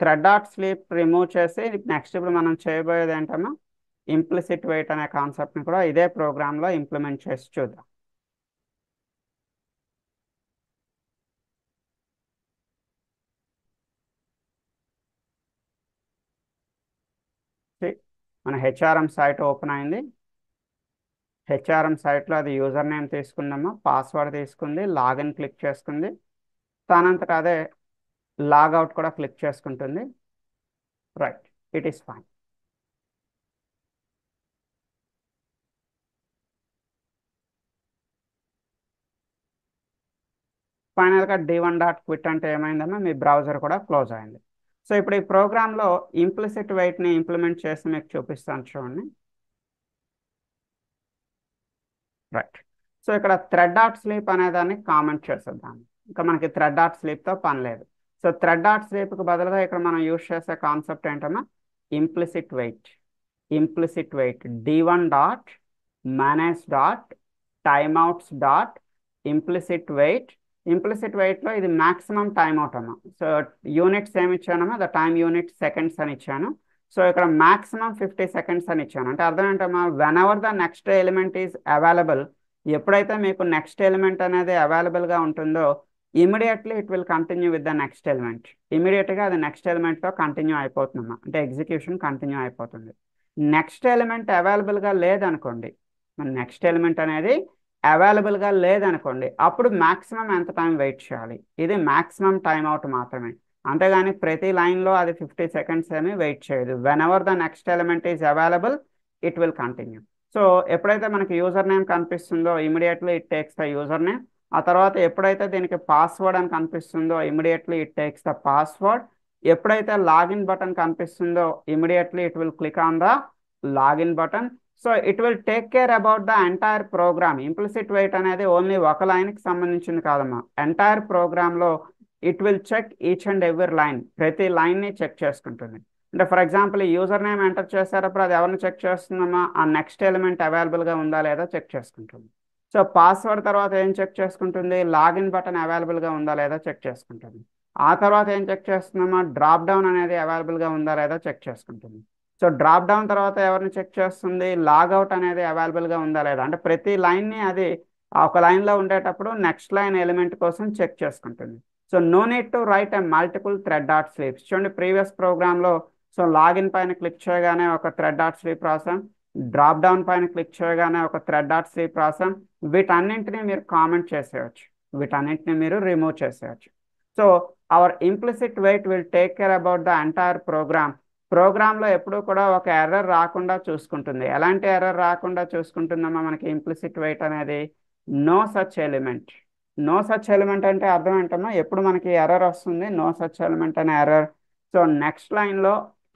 థ్రెడ్ డాట్ స్లీప్ రిమూవ్ చేసి నెక్స్ట్ ఇప్పుడు మనం చేయబోయేది ఏంటమ్మా, ఇంప్లిసిట్ వెయిట్ అనే కాన్సెప్ట్ని కూడా ఇదే ప్రోగ్రాంలో ఇంప్లిమెంట్ చేసి చూద్దాం. See, మన హెచ్ఆర్ఎం సైట్ ఓపెన్ అయింది. హెచ్ఆర్ఎం సైట్లో అది యూజర్ నేమ్ తీసుకుందామా, పాస్వర్డ్ తీసుకుంది, లాగిన్ క్లిక్ చేసుకుంది, దానంతట అదే లాగౌట్ కూడా క్లిక్ చేసుకుంటుంది. Right, it is fine. ఫైనల్గా d1.quit అంటే ఏమైందమ్మా, మీ బ్రౌజర్ కూడా క్లోజ్ అయింది. సో ఇప్పుడు ఈ ప్రోగ్రాంలో ఇంప్లిసిట్ వెయిట్ని ఇంప్లిమెంట్ చేసి మీకు చూపిస్తాను చూడండి. రైట్. సో ఇక్కడ థ్రెడ్ డాట్ స్లీప్ అనే దాన్ని కామెంట్ చేసేద్దాం. ఇంకా మనకి థ్రెడ్ డాట్ స్లీప్తో పని లేదు. సో థ్రెడ్ డాట్ స్లీప్కి బదులుగా ఇక్కడ మనం యూజ్ చేసే కాన్సెప్ట్ ఏంటమ్మా, implicit wait. Implicit wait d1 dot manage dot timeouts dot implicit wait. Implicit వెయిట్లో ఇది మాక్సిమం టైమ్అవుట్ అమ్మా. సో యూనిట్స్ ఏమి ఇచ్చానమ్మా, ద టైమ్ యూనిట్ సెకండ్స్ అని ఇచ్చాను. సో ఇక్కడ మాక్సిమం 50 సెకండ్స్ అని ఇచ్చాను. అంటే అర్థం ఏంటమ్మా, when ever the next element is available, ఎప్పుడైతే మీకు నెక్స్ట్ ఎలిమెంట్ అనేది అవైలబుల్గా ఉంటుందో immediately it will continue with the next element. ఇమీడియట్గా అది నెక్స్ట్ ఎలిమెంట్తో కంటిన్యూ అయిపోతుందమ్మా, అంటే ఎగ్జిక్యూషన్ కంటిన్యూ అయిపోతుంది. నెక్స్ట్ ఎలిమెంట్ అవైలబుల్గా లేదనుకోండి, మన నెక్స్ట్ ఎలిమెంట్ అనేది అవైలబుల్గా లేదనుకోండి, అప్పుడు మ్యాక్సిమం ఎంత టైం వెయిట్ చేయాలి. ఇది మ్యాక్సిమం టైం అవుట్ మాత్రమే, అంతేగాని ప్రతి లైన్లో అది 50 సెకండ్స్ ఏమి వెయిట్ చేయదు. Whenever the next element is available it will continue. So ఎప్పుడైతే మనకి యూజర్ నేమ్ కనిపిస్తుందో immediately it takes the user name. ఆ తర్వాత ఎప్పుడైతే దీనికి పాస్వర్డ్ అని కనిపిస్తుందో immediately it takes the password. ఎప్పుడైతే లాగిన్ బటన్ కనిపిస్తుందో immediately it will click on the login button. So it will take care about the entire program. Implicit wait అనేది only ఒక లైన్కి సంబంధించింది కాదమ్మా, ఎంటైర్ ప్రోగ్రాంలో it will check each and every line. ప్రతి లైన్ని చెక్ చేసుకుంటుంది. అంటే ఫర్ ఎగ్జాంపుల్ ఈ యూజర్ నేమ్ ఎంటర్ చేసేటప్పుడు అది ఎవరిని చెక్ చేస్తుందమ్మా, ఆ నెక్స్ట్ ఎలిమెంట్ అవైలబుల్గా ఉందా లేదా చెక్ చేసుకుంటుంది. సో పాస్వర్డ్ తర్వాత ఏం చెక్ చేసుకుంటుంది, లాగిన్ బటన్ అవైలబుల్గా ఉందా లేదా చెక్ చేసుకుంటుంది. ఆ తర్వాత ఏం చెక్ చేస్తుందమ్మా, డ్రాప్ డౌన్ అనేది అవైలబుల్గా ఉందా లేదా చెక్ చేసుకుంటుంది. సో డ్రాప్ డౌన్ తర్వాత ఎవరిని చెక్ చేస్తుంది, లాగౌట్ అనేది అవైలబుల్గా ఉందా లేదా. అంటే ప్రతి లైన్ని అది ఒక లైన్లో ఉండేటప్పుడు నెక్స్ట్ లైన్ ఎలిమెంట్ కోసం చెక్ చేసుకుంటుంది. So no need to write a multiple thread dot sleeps. చూడండి ప్రీవియస్ ప్రోగ్రాంలో సో లాగిన్ పైన క్లిక్ చేయగానే ఒక థ్రెడ్ డాట్ స్లీప్ రాసాం, డ్రాప్ డౌన్ పైన క్లిక్ చేయగానే ఒక థ్రెడ్ డాట్ స్లీప్ రాసాం. వీటన్నింటినీ మీరు కామెంట్ చేసేయచ్చు, వీటన్నింటినీ మీరు రిమూవ్ చేసేయచ్చు. So our implicit wait will take care about the entire program. ప్రోగ్రాంలో ఎప్పుడూ కూడా ఒక ఎర్రర్ రాకుండా చూసుకుంటుంది. ఎలాంటి ఎర్రర్ రాకుండా చూసుకుంటుందమ్మా మనకి ఇంప్లిసిట్ వెయిట్ అనేది, no such element. No such element అంటే అర్థం ఏంటమ్మా, ఎప్పుడు మనకి ఎర్రర్ వస్తుంది, నో సచ్ ఎలిమెంట్ అనే ఎర్రర్. సో నెక్స్ట్ లైన్లో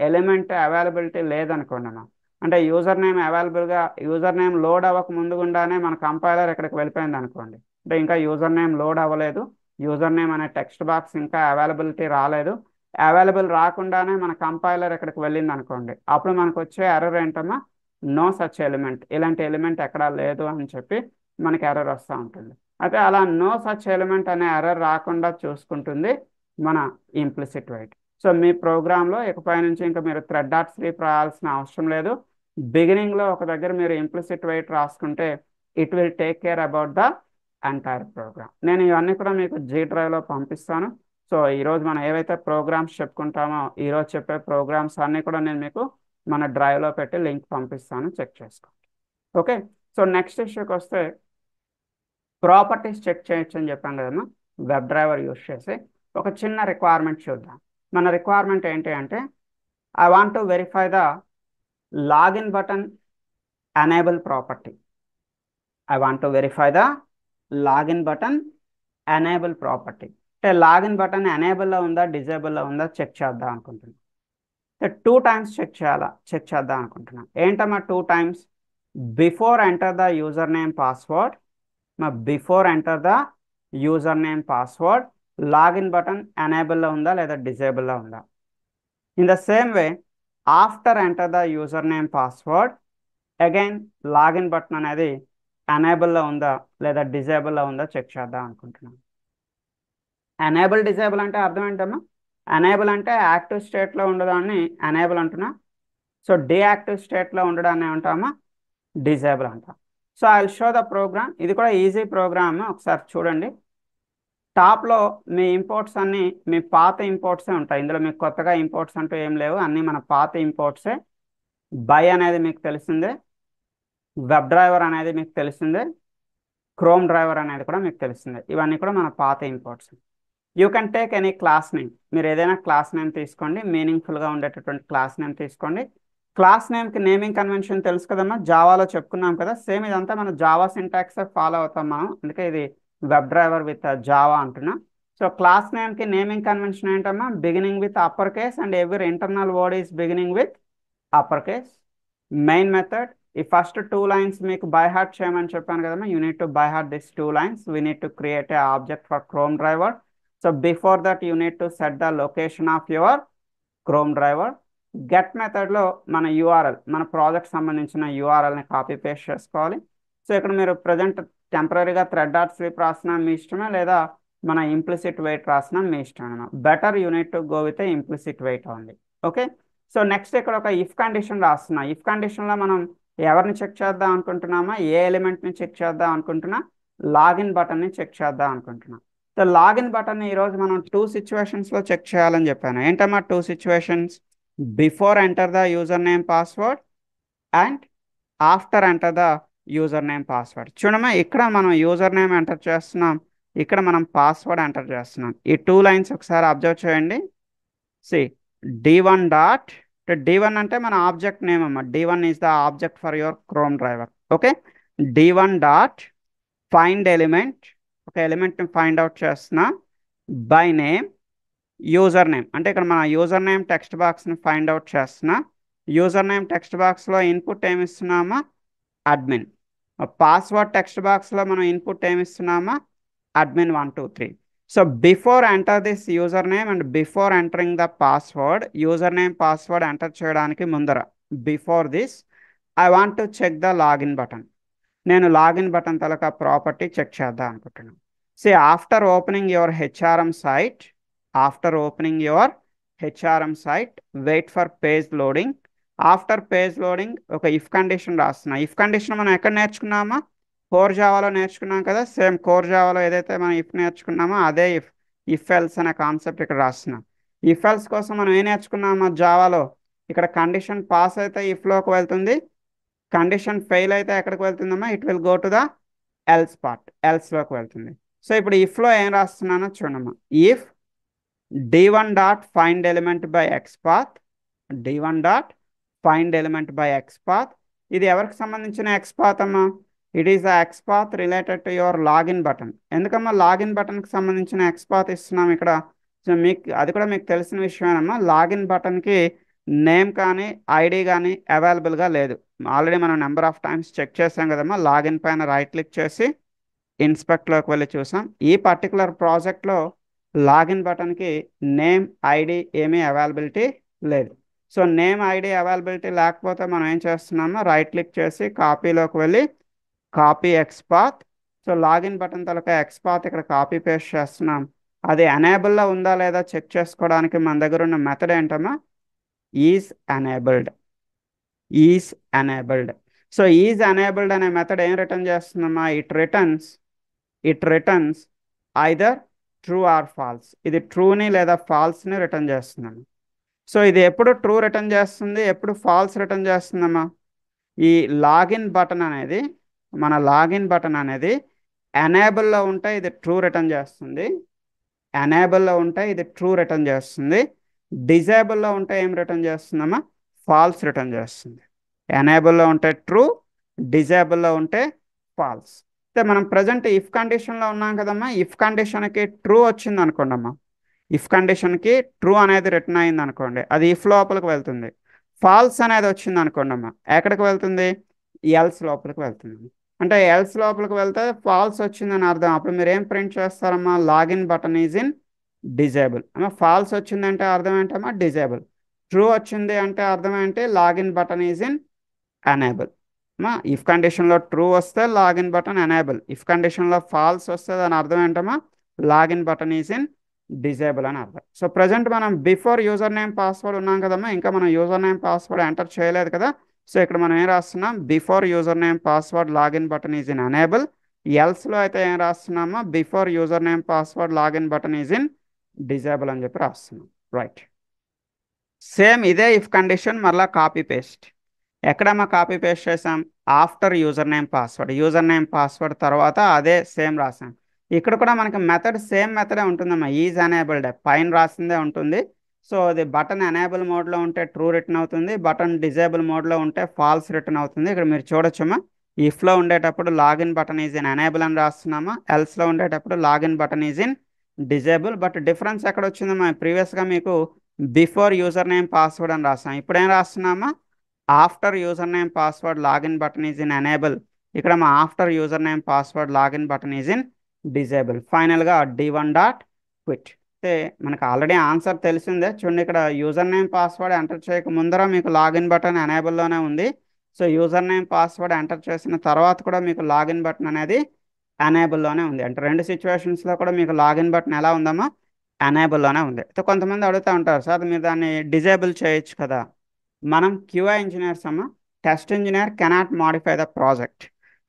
ఎలిమెంట్ అవైలబిలిటీ లేదనుకోండి అమ్మా, అంటే యూజర్ నేమ్ అవైలబుల్గా, యూజర్ నేమ్ లోడ్ అవ్వక ముందుగుండానే మన కంపైలర్ ఇక్కడికి వెళ్ళిపోయింది అనుకోండి, అంటే ఇంకా యూజర్ నేమ్ లోడ్ అవ్వలేదు, యూజర్ నేమ్ అనే టెక్స్ట్ బాక్స్ ఇంకా అవైలబిలిటీ రాలేదు, అవైలబుల్ రాకుండానే మన కంపైలర్ ఇక్కడికి వెళ్ళింది అనుకోండి, అప్పుడు మనకు వచ్చే ఎర్రర్ ఏంటమ్మా, నో సచ్ ఎలిమెంట్, ఇలాంటి ఎలిమెంట్ ఎక్కడా లేదు అని చెప్పి మనకి ఎర్రర్ వస్తూ ఉంటుంది. అయితే అలా నో సచ్ ఎలిమెంట్ అనే ఎర్రర్ రాకుండా చూసుకుంటుంది మన ఇంప్లిసిట్ వెయిట్. సో మీ ప్రోగ్రాంలో ఇకపై నుంచి ఇంకా మీరు థ్రెడ్ డాట్ స్లీప్ రాయాల్సిన అవసరం లేదు. బిగినింగ్లో ఒక దగ్గర మీరు ఇంప్లిసిట్ వెయిట్ రాసుకుంటే it will take care about the entire program. నేను ఇవన్నీ కూడా మీకు జీ డ్రైవ్లో పంపిస్తాను. సో ఈరోజు మనం ఏవైతే ప్రోగ్రామ్స్ చెప్పుకుంటామో ఈరోజు చెప్పే ప్రోగ్రామ్స్ అన్నీ కూడా నేను మీకు మన డ్రైవ్లో పెట్టి లింక్ పంపిస్తాను, చెక్ చేసుకోండి. ఓకే. సో నెక్స్ట్ ఇష్యూకి వస్తే ప్రాపర్టీస్ చెక్ చేయొచ్చు అని చెప్పాం కదమ్మా వెబ్ డ్రైవర్ యూస్ చేసి. ఒక చిన్న రిక్వైర్మెంట్ చూద్దాం. మన రిక్వైర్మెంట్ ఏంటి అంటే I want to verify the login button enable property. I want to verify the login button enable property. అంటే లాగిన్ బటన్ ఎనేబుల్లో ఉందా డిజేబుల్లో ఉందా చెక్ చేద్దాం అనుకుంటున్నాను. 2 times చెక్ చేద్దాం అనుకుంటున్నాను. ఏంటమ్మా 2 times? Before enter the user name password, before enter the user name password login button ఎనేబుల్లో ఉందా లేదా డిజేబుల్లో ఉందా. In the same way after enter the user name password again login button అనేది ఎనేబుల్లో ఉందా లేదా డిజేబుల్లో ఉందా చెక్ చేద్దాం అనుకుంటున్నాను. ఎనేబుల్ డిజేబుల్ అంటే అర్థం ఏంటమ్మా? ఎనేబుల్ అంటే యాక్టివ్ స్టేట్లో ఉండడాన్ని ఎనేబుల్ అంటున్నా. సో డియాక్టివ్ స్టేట్లో ఉండడాన్ని ఏమంటామా డిజేబుల్ అంటాం. So I will show the program. ఇది కూడా ఈజీ ప్రోగ్రామ్, ఒకసారి చూడండి. టాప్లో మీ ఇంపోర్ట్స్ అన్నీ మీ పాత ఇంపోర్ట్సే ఉంటాయి. ఇందులో మీకు కొత్తగా ఇంపోర్ట్స్ అంటూ ఏం లేవు, అన్నీ మన పాత ఇంపోర్ట్సే. బై అనేది మీకు తెలిసిందే, వెబ్ డ్రైవర్ అనేది మీకు తెలిసిందే, క్రోమ్ డ్రైవర్ అనేది కూడా మీకు తెలిసిందే. ఇవన్నీ కూడా మన పాత imports. You can take any class name. మీరు ఏదైనా క్లాస్ నేమ్ తీసుకోండి, మీనింగ్ఫుల్గా ఉండేటటువంటి క్లాస్ నేమ్ తీసుకోండి. క్లాస్ నేమ్కి నేమింగ్ కన్వెన్షన్ తెలుసు కదమ్మా, జావాలో చెప్పుకున్నాం కదా. సేమ్ ఇదంతా మన జావా సింటాక్స్ ఫాలో అవుతాం మనం, అందుకే ఇది వెబ్ డ్రైవర్ విత్ జావా అంటున్నా. సో క్లాస్ నేమ్కి నేమింగ్ కన్వెన్షన్ ఏంటమ్మా? Beginning with upper case and every internal word is beginning with upper case. Main method, ఈ ఫస్ట్ 2 lines మీకు బై హార్ట్ చేయమని చెప్పాను కదమ్మా. You need to buy heart this 2 lines. We need to create a object for Chrome driver. So before that you need to set the location of your Chrome driver. Get మెథడ్లో మన URL, మన project సంబంధించిన యూఆర్ఎల్ని copy paste చేసుకోవాలి. So ఇక్కడ మీరు present టెంపరీగా thread dot sweep రాసినా మీ ఇష్టమే, లేదా మన ఇంప్లిసిట్ వెయిట్ రాసినా మీ ఇష్టమే. Better you need to go with implicit weight only. Okay. So next ఇక్కడ ఒక ఇఫ్ కండిషన్ రాస్తున్నా. ఇఫ్ కండిషన్లో మనం ఎవరిని చెక్ చేద్దాం అనుకుంటున్నామా? ఏ ఎలిమెంట్ని చెక్ చేద్దాం అనుకుంటున్నా? లాగిన్ బటన్ని చెక్ చేద్దాం అనుకుంటున్నా. సో లాగిన్ బటన్ ఈరోజు మనం 2 సిచ్యువేషన్స్లో చెక్ చేయాలని చెప్పాను. ఏంటమ్మా 2 situations? Before enter the user name password and after enter the user name password. చూడమ్మా, ఇక్కడ మనం యూజర్ నేమ్ ఎంటర్ చేస్తున్నాం, ఇక్కడ మనం పాస్వర్డ్ ఎంటర్ చేస్తున్నాం. ఈ 2 lines ఒకసారి అబ్జర్వ్ చేయండి. సి d1 డాట్, d1 అంటే మన ఆబ్జెక్ట్ నేమ్ అమ్మ. d1 is the object for your Chrome driver. Okay. d1 dot find element, ఒక ఎలిమెంట్ని ఫైండ్ అవుట్ చేస్తున్నా బై నేమ్ యూజర్ నేమ్. అంటే ఇక్కడ మన యూజర్ నేమ్ టెక్స్ట్ బాక్స్ని ఫైండ్ అవుట్ చేస్తున్నా. యూజర్ నేమ్ టెక్స్ట్ బాక్స్లో ఇన్పుట్ ఏమి ఇస్తున్నామా? అడ్మిన్. పాస్వర్డ్ టెక్స్ట్ బాక్స్లో మనం ఇన్పుట్ ఏమి ఇస్తున్నామా? admin 123. So before enter this username and before entering the password, username password enter చేయడానికి ముందర before this I want to check the login button. నేను login button తలక ప్రాపర్టీ చెక్ చేద్దాం అనుకుంటున్నాను. See, after opening your HRM site, after opening your HRM site, wait for page loading. After page loading ఒక if condition రాస్తున్నా. If condition మనం ఎక్కడ నేర్చుకున్నామా? Core జావాలో నేర్చుకున్నాం కదా. సేమ్ కోర్ జావాలో ఏదైతే మనం ఇఫ్ నేర్చుకున్నామో అదే ఇఫ్ ఎల్స్ అనే కాన్సెప్ట్ ఇక్కడ రాస్తున్నాం. ఇఫ్ ఎల్స్ కోసం మనం ఏం నేర్చుకున్నామా జావాలో? ఇక్కడ కండిషన్ పాస్ అయితే ఇఫ్లోకి వెళ్తుంది, కండిషన్ ఫెయిల్ అయితే ఎక్కడికి వెళ్తుందమ్మా? It will go to the else part, ఎల్స్లోకి వెళ్తుంది. సో ఇప్పుడు ఇఫ్లో ఏం రాస్తున్నానో చూడమ్మా. If d1 dot find element by X path, d1 dot find element by X path. ఇది ఎవరికి సంబంధించిన ఎక్స్ పాత్ అమ్మా? It is the X path related to your login button. ఎందుకమ్మా లాగిన్ బటన్కి సంబంధించిన ఎక్స్ పాత్ ఇస్తున్నాం ఇక్కడ? సో మీకు అది కూడా మీకు తెలిసిన విషయమేనమ్మా. లాగిన్ బటన్కి నేమ్ కానీ ఐడి కానీ అవైలబుల్గా లేదు. ఆల్రెడీ మనం నెంబర్ ఆఫ్ టైమ్స్ చెక్ చేసాం కదమ్మా. లాగిన్ పైన రైట్ క్లిక్ చేసి ఇన్స్పెక్ట్లోకి వెళ్ళి చూసాం. ఈ పర్టికులర్ ప్రాజెక్ట్లో లాగిన్ బటన్కి నేమ్ ఐడి ఏమీ అవైలబిలిటీ లేదు. సో నేమ్ ఐడి అవైలబిలిటీ లేకపోతే మనం ఏం చేస్తున్నామో రైట్ క్లిక్ చేసి కాపీలోకి వెళ్ళి copy XPath. So login button తలక ఎక్స్పాత్ ఇక్కడ కాపీ పేస్ట్ చేస్తున్నాం. అది ఎనేబుల్లో ఉందా లేదా చెక్ చేసుకోవడానికి మన దగ్గర ఉన్న మెథడ్ ఏంటమ్మా? Is enabled. Is enabled. So is enabled అనే మెథడ్ ఏం రిటర్న్ చేస్తుందమ్మా? It returns either true or false. ఇది ట్రూని లేదా ఫాల్స్ని రిటర్న్ చేస్తున్నాను. సో ఇది ఎప్పుడు ట్రూ రిటర్న్ చేస్తుంది, ఎప్పుడు ఫాల్స్ రిటర్న్ చేస్తుందమ్మా? ఈ లాగిన్ బటన్ అనేది, మన లాగిన్ బటన్ అనేది ఎనేబుల్లో ఉంటే ఇది ట్రూ రిటర్న్ చేస్తుంది, ఎనేబుల్లో ఉంటే ఇది ట్రూ రిటర్న్ చేస్తుంది, డిజేబుల్లో ఉంటే ఏం రిటర్న్ చేస్తుందమ్మా, ఫాల్స్ రిటర్న్ చేస్తుంది. ఎనేబుల్లో ఉంటే ట్రూ, డిజేబుల్లో ఉంటే ఫాల్స్. అయితే మనం ప్రజెంట్ ఇఫ్ కండిషన్లో ఉన్నాం కదమ్మా, ఇఫ్ కండిషన్కి ట్రూ వచ్చింది అనుకోండి అమ్మా, ఇఫ్ కండిషన్కి ట్రూ అనేది రిటర్న్ అయింది అనుకోండి, అది ఇఫ్ లోపలికి వెళ్తుంది. ఫాల్స్ అనేది వచ్చింది అనుకోండి అమ్మా, ఎక్కడికి వెళ్తుంది, ఎల్స్ లోపలికి వెళ్తుంది. అంటే ఎల్స్ లోపలికి వెళ్తే ఫాల్స్ వచ్చిందని అర్థం. అప్పుడు మీరు ఏం ప్రింట్ చేస్తారమ్మా, login button is in disable అమ్మా. ఫాల్స్ వచ్చిందంటే అర్థం ఏంటమ్మా, డిజేబుల్. ట్రూ వచ్చింది అంటే అర్థం ఏంటి, login button is in enable అమ్మా. ఇఫ్ కండిషన్లో ట్రూ వస్తే లాగిన్ బటన్ ఎనేబుల్, ఇఫ్ కండిషన్లో ఫాల్స్ వస్తే దాని అర్థం ఏంటమ్మా, login button is in disable అని అర్థం. సో ప్రజెంట్ మనం బిఫోర్ యూజర్ నేమ్ పాస్వర్డ్ ఉన్నాం కదమ్మా, ఇంకా మనం యూజర్ నేమ్ పాస్వర్డ్ ఎంటర్ చేయలేదు కదా. సో ఇక్కడ మనం ఏం రాస్తున్నాం, before user name password login button is in enable. ఎల్స్లో అయితే ఏం రాస్తున్నామా, before user name password login button is in disable అని చెప్పి రాస్తున్నాం. రైట్. సేమ్ ఇదే ఇఫ్ కండిషన్ మరలా కాపీ పేస్ట్. ఎక్కడమ్మా కాపీ పేస్ట్ చేసాం, after user name password, user name password తర్వాత అదే సేమ్ రాసాం. ఇక్కడ కూడా మనకి మెథడ్ సేమ్ మెథడే ఉంటుందమ్మా, ఈజ్ ఎనేబుల్డ్ పైన రాసిందే ఉంటుంది. సో అది బటన్ ఎనేబుల్ మోడ్లో ఉంటే ట్రూ రిటర్న్ అవుతుంది, బటన్ డిజేబుల్ మోడ్లో ఉంటే ఫాల్స్ రిటర్న్ అవుతుంది. ఇక్కడ మీరు చూడొచ్చమ్మా, ఇఫ్లో ఉండేటప్పుడు login button is in enable అని రాస్తున్నామా, ఎల్స్లో ఉండేటప్పుడు login button is in disable. But difference ఎక్కడ వచ్చిందమ్మా, ప్రీవియస్గా మీకు బిఫోర్ యూజర్ నేమ్ పాస్వర్డ్ అని రాస్తాం, ఇప్పుడు ఏం రాస్తున్నామా, after user name password login button is in enable. ఇక్కడ మా after user name password login button is in disable. ఫైనల్గా d1.quit. అయితే మనకు ఆల్రెడీ ఆన్సర్ తెలిసిందే చూడండి, ఇక్కడ యూజర్ నేమ్ పాస్వర్డ్ ఎంటర్ చేయక ముందర మీకు లాగిన్ బటన్ ఎనేబుల్లోనే ఉంది. So user name password enter చేసిన తర్వాత కూడా మీకు లాగిన్ బటన్ అనేది ఎనేబుల్లోనే ఉంది. అంటే రెండు సిచ్యువేషన్స్లో కూడా మీకు లాగిన్ బటన్ ఎలా ఉందమ్మా, ఎనేబుల్లోనే ఉంది. అయితే కొంతమంది అడుగుతూ ఉంటారు, సార్ మీరు దాన్ని డిజేబుల్ చేయొచ్చు కదా. మనం క్యూఐ ఇంజనీర్స్ అమ్మ, test engineer cannot modify the project.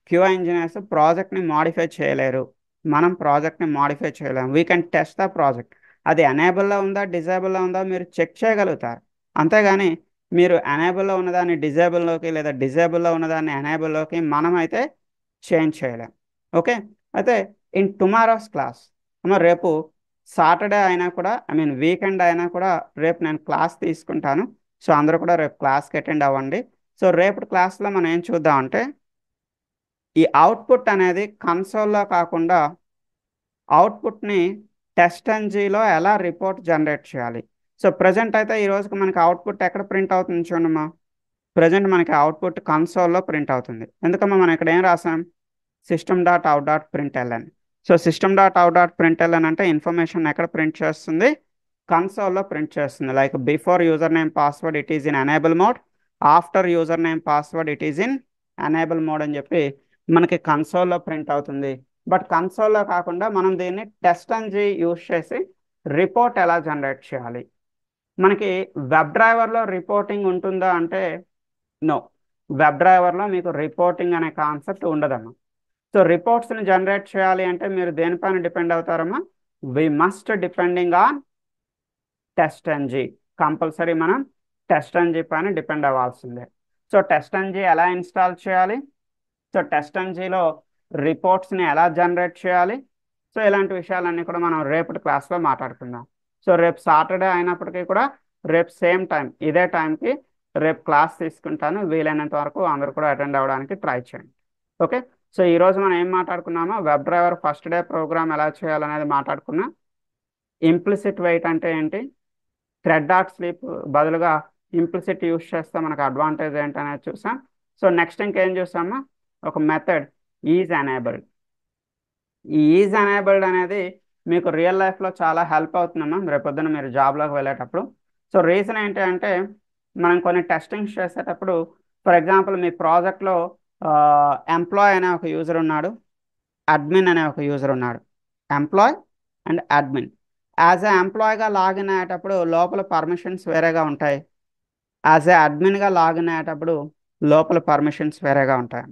QI engineers ప్రాజెక్ట్ని మాడిఫై చేయలేరు, మనం ప్రాజెక్ట్ని మాడిఫై చేయలేము. We can test the project, అది ఎనేబుల్లో ఉందా డిజేబుల్లో ఉందా మీరు చెక్ చేయగలుగుతారు. అంతేగాని మీరు ఎనేబుల్లో ఉన్నదాన్ని డిజేబుల్లోకి లేదా డిజేబుల్లో ఉన్నదాన్ని ఎనేబుల్లోకి మనం అయితే చేంజ్ చేయలేం. ఓకే. అయితే ఇన్ టుమారోస్ క్లాస్ అమ్మ, రేపు సాటర్డే అయినా కూడా ఐ మీన్ వీకెండ్ అయినా కూడా రేపు నేను క్లాస్ తీసుకుంటాను. సో అందరూ కూడా రేపు క్లాస్కి అటెండ్ అవ్వండి. సో రేపు క్లాస్లో మనం ఏం చూద్దామంటే, ఈ అవుట్పుట్ అనేది కన్సోల్లో కాకుండా అవుట్పుట్ని టెస్ట్ ఎన్జీలో ఎలా రిపోర్ట్ జనరేట్ చేయాలి. సో ప్రజెంట్ అయితే ఈ రోజుకి మనకి అవుట్పుట్ ఎక్కడ ప్రింట్ అవుతుంది చూడమ్మా, ప్రజెంట్ మనకి అవుట్పుట్ కన్సోల్లో ప్రింట్ అవుతుంది. ఎందుకమ్మా మనం ఇక్కడ ఏం రాసాం, system.out.println. సో system.out.println అంటే ఇన్ఫర్మేషన్ ఎక్కడ ప్రింట్ చేస్తుంది, కన్సోల్లో ప్రింట్ చేస్తుంది. Like before user name password it is in enable mode, after user name password it is in enable mode అని చెప్పి మనకి కన్సోల్లో ప్రింట్ అవుతుంది. బట్ కన్సోల్లో కాకుండా మనం దీన్ని టెస్ట్ ఎన్జీ యూజ్ చేసి రిపోర్ట్ ఎలా జనరేట్ చేయాలి. మనకి వెబ్ డ్రైవర్లో రిపోర్టింగ్ ఉంటుందా అంటే నో, వెబ్ డ్రైవర్లో మీకు రిపోర్టింగ్ అనే కాన్సెప్ట్ ఉండదమ్మా. సో రిపోర్ట్స్ని జనరేట్ చేయాలి అంటే మీరు దేనిపైన డిపెండ్ అవుతారమ్మా, we must depending on test NG. Compulsory మనం టెస్ట్ ఎన్జీ పైన డిపెండ్ అవ్వాల్సిందే. సో టెస్ట్ ఎన్జీ ఎలా ఇన్స్టాల్ చేయాలి, సో టెస్ట్ ఎన్జీలో రిపోర్ట్స్ని ఎలా జనరేట్ చేయాలి, సో ఇలాంటి విషయాలన్నీ కూడా మనం రేపటి క్లాస్లో మాట్లాడుకుందాం. సో రేపు సాటర్డే అయినప్పటికీ కూడా రేపు సేమ్ టైం ఇదే టైంకి రేపు క్లాస్ తీసుకుంటాను. వీలైనంత వరకు అందరూ కూడా అటెండ్ అవ్వడానికి ట్రై చేయండి. ఓకే. సో ఈరోజు మనం ఏం మాట్లాడుకున్నామో, web driver first day program ఎలా చేయాలనేది మాట్లాడుకున్నాం. ఇంప్లిసిట్ వెయిట్ అంటే ఏంటి, థ్రెడ్ డాట్ స్లీప్ బదులుగా ఇంప్లిసిట్ యూస్ చేస్తే మనకు అడ్వాంటేజ్ ఏంటి అనేది చూసాం. సో నెక్స్ట్ ఇంకేం చూసామా, ఒక మెథడ్ ఈజ్ ఎనేబుల్డ్. ఈ ఈజ్ ఎనేబుల్డ్ అనేది మీకు రియల్ లైఫ్లో చాలా హెల్ప్ అవుతుందమ్మా రేపొద్దున మీరు జాబ్లోకి వెళ్ళేటప్పుడు. సో రీజన్ ఏంటి అంటే, మనం కొన్ని టెస్టింగ్స్ చేసేటప్పుడు ఫర్ ఎగ్జాంపుల్ మీ ప్రాజెక్ట్లో ఎంప్లాయ్ అనే ఒక యూజర్ ఉన్నాడు, అడ్మిన్ అనే ఒక యూజర్ ఉన్నాడు. Employee and admin. As a ఎంప్లాయ్గా లాగిన్ అయ్యేటప్పుడు లోపల పర్మిషన్స్ వేరేగా ఉంటాయి, యాజ్ ఏ అడ్మిన్గా లాగిన్ అయ్యేటప్పుడు లోపల పర్మిషన్స్ వేరేగా ఉంటాయి.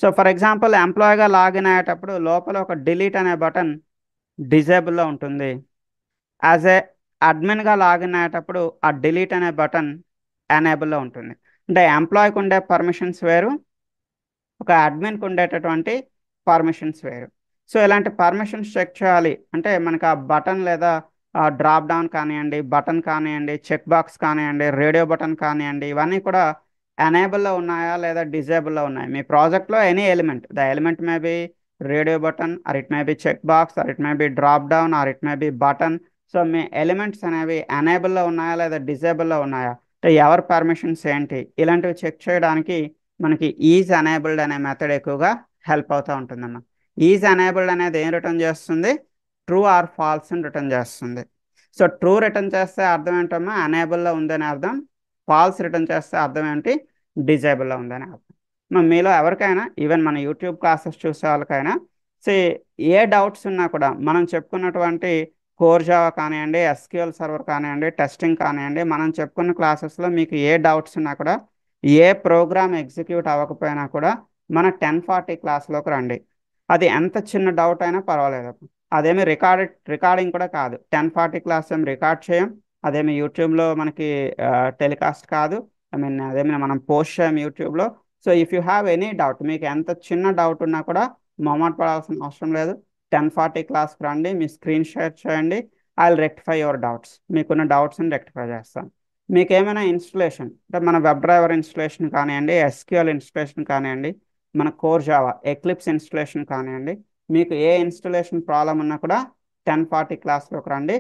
సో ఫర్ ఎగ్జాంపుల్ ఎంప్లాయ్గా లాగిన్ అయ్యేటప్పుడు లోపల ఒక డిలీట్ అనే బటన్ డిజేబుల్లో ఉంటుంది, యాజ్ ఏ అడ్మిన్గా లాగిన్ అయ్యేటప్పుడు ఆ డిలీట్ అనే బటన్ ఎనేబుల్లో ఉంటుంది. అంటే ఎంప్లాయ్కి ఉండే పర్మిషన్స్ వేరు, ఒక అడ్మిన్కి ఉండేటటువంటి పర్మిషన్స్ వేరు. సో ఇలాంటి పర్మిషన్స్ చెక్ చేయాలి అంటే మనకి ఆ బటన్ లేదా డ్రాప్ డౌన్ కానివ్వండి, బటన్ కానివ్వండి, చెక్ బాక్స్ కానివ్వండి, రేడియో బటన్ కానివ్వండి, ఇవన్నీ కూడా ఎనేబుల్లో ఉన్నాయా లేదా డిజేబుల్లో ఉన్నాయి. మీ ప్రాజెక్ట్లో any element, the element may be radio button or it may be check box or it may be drop down or it may be button. So మీ ఎలిమెంట్స్ అనేవి ఎనేబుల్లో ఉన్నాయా లేదా డిజేబుల్లో ఉన్నాయా, అంటే ఎవరి పర్మిషన్స్ ఏంటి, ఇలాంటివి చెక్ చేయడానికి మనకి ఈజ్ ఎనేబుల్డ్ అనే మెథడ్ ఎక్కువగా హెల్ప్ అవుతూ ఉంటుందన్న. ఈజ్ ఎనేబుల్డ్ అనేది ఏం రిటర్న్ చేస్తుంది, ట్రూ ఆర్ ఫాల్స్ అని రిటర్న్ చేస్తుంది. సో ట్రూ రిటర్న్ చేస్తే అర్థం ఏంటమ్మా, ఎనేబుల్లో ఉందని అర్థం. ఫాల్స్ రిటర్న్ చేస్తే అర్థం ఏంటి, డిజేబుల్లో ఉందని అర్థం. మీలో ఎవరికైనా ఈవెన్ మన యూట్యూబ్ క్లాసెస్ చూసే వాళ్ళకైనా సే ఏ డౌట్స్ ఉన్నా కూడా మనం చెప్పుకున్నటువంటి కోర్ జావా కానివ్వండి, ఎస్క్యూఎల్ సర్వర్ కానివ్వండి, టెస్టింగ్ కానివ్వండి, మనం చెప్పుకున్న క్లాసెస్లో మీకు ఏ డౌట్స్ ఉన్నా కూడా, ఏ ప్రోగ్రామ్ ఎగ్జిక్యూట్ అవ్వకపోయినా కూడా మన 1040 క్లాస్లోకి రండి. అది ఎంత చిన్న డౌట్ అయినా పర్వాలేదు. అదేమి రికార్డింగ్ కూడా కాదు. 1040 క్లాస్ ఏం రికార్డ్ చేయం, అదేమి యూట్యూబ్లో మనకి టెలికాస్ట్ కాదు. ఐ మీన్ అదేమి మనం పోస్ట్ చేయం యూట్యూబ్లో. So if you have any doubt, మీకు ఎంత చిన్న డౌట్ ఉన్నా కూడా మొహమాట పడాల్సిన అవసరం లేదు. 1040 క్లాస్కి రండి, మీ స్క్రీన్ షేర్ చేయండి, I will rectify your doubts. మీకున్న డౌట్స్ని రెక్టిఫై చేస్తాను. మీకు ఏమైనా ఇన్స్టలేషన్ అంటే మన వెబ్ డ్రైవర్ ఇన్స్టలేషన్ కానివ్వండి, ఎస్క్యూఎల్ ఇన్స్టలేషన్ కానివ్వండి, మన కోర్ జావా ఎక్లిప్స్ ఇన్స్టలేషన్ కానివ్వండి, మీకు ఏ ఇన్స్టలేషన్ ప్రాబ్లం ఉన్నా కూడా 1040 క్లాస్లోకి రండి,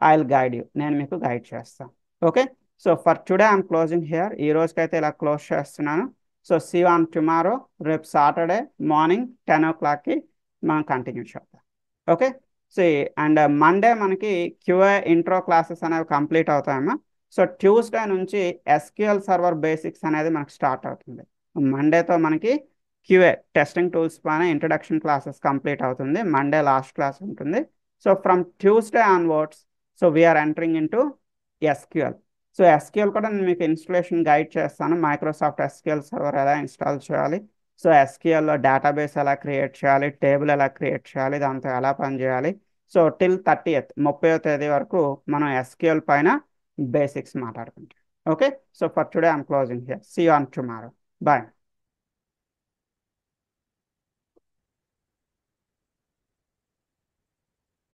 ఐ విల్ గైడ్ యూ, నేను మీకు గైడ్ చేస్తాను. Okay, so for today I'm closing here. ఈ రోజుకైతే ఇలా క్లోజ్ చేస్తున్నాను. So see you on tomorrow. రేపు సాటర్డే మార్నింగ్ 10 o'clockకి మనం కంటిన్యూ చేద్దాం. ఓకే, సో అండ్ మండే మనకి క్యూఏ ఇంట్రో క్లాసెస్ అనేవి కంప్లీట్ అవుతాయమ్మా. సో ట్యూస్డే నుంచి ఎస్క్యూఎల్ సర్వర్ బేసిక్స్ అనేది మనకి స్టార్ట్ అవుతుంది. మండేతో మనకి క్యూఏ టెస్టింగ్ టూల్స్ పైన ఇంట్రడక్షన్ క్లాసెస్ కంప్లీట్ అవుతుంది. మండే లాస్ట్ క్లాస్ ఉంటుంది. So from Tuesday onwards so we are entering in to SQL. So SQL కూడా నేను మీకు ఇన్స్టలేషన్ గైడ్ చేస్తాను. మైక్రోసాఫ్ట్ ఎస్క్యూఎల్ సర్వర్ ఎలా ఇన్స్టాల్ చేయాలి, సో ఎస్క్యూఎల్లో డేటాబేస్ ఎలా క్రియేట్ చేయాలి, టేబుల్ ఎలా క్రియేట్ చేయాలి, దాంతో ఎలా పనిచేయాలి. సో టిల్ 30వ తేదీ వరకు మనం ఎస్క్యూఎల్ పైన బేసిక్స్ మాట్లాడుకుంటాం. Okay, so for today I'm closing here. See you on tomorrow. Bye.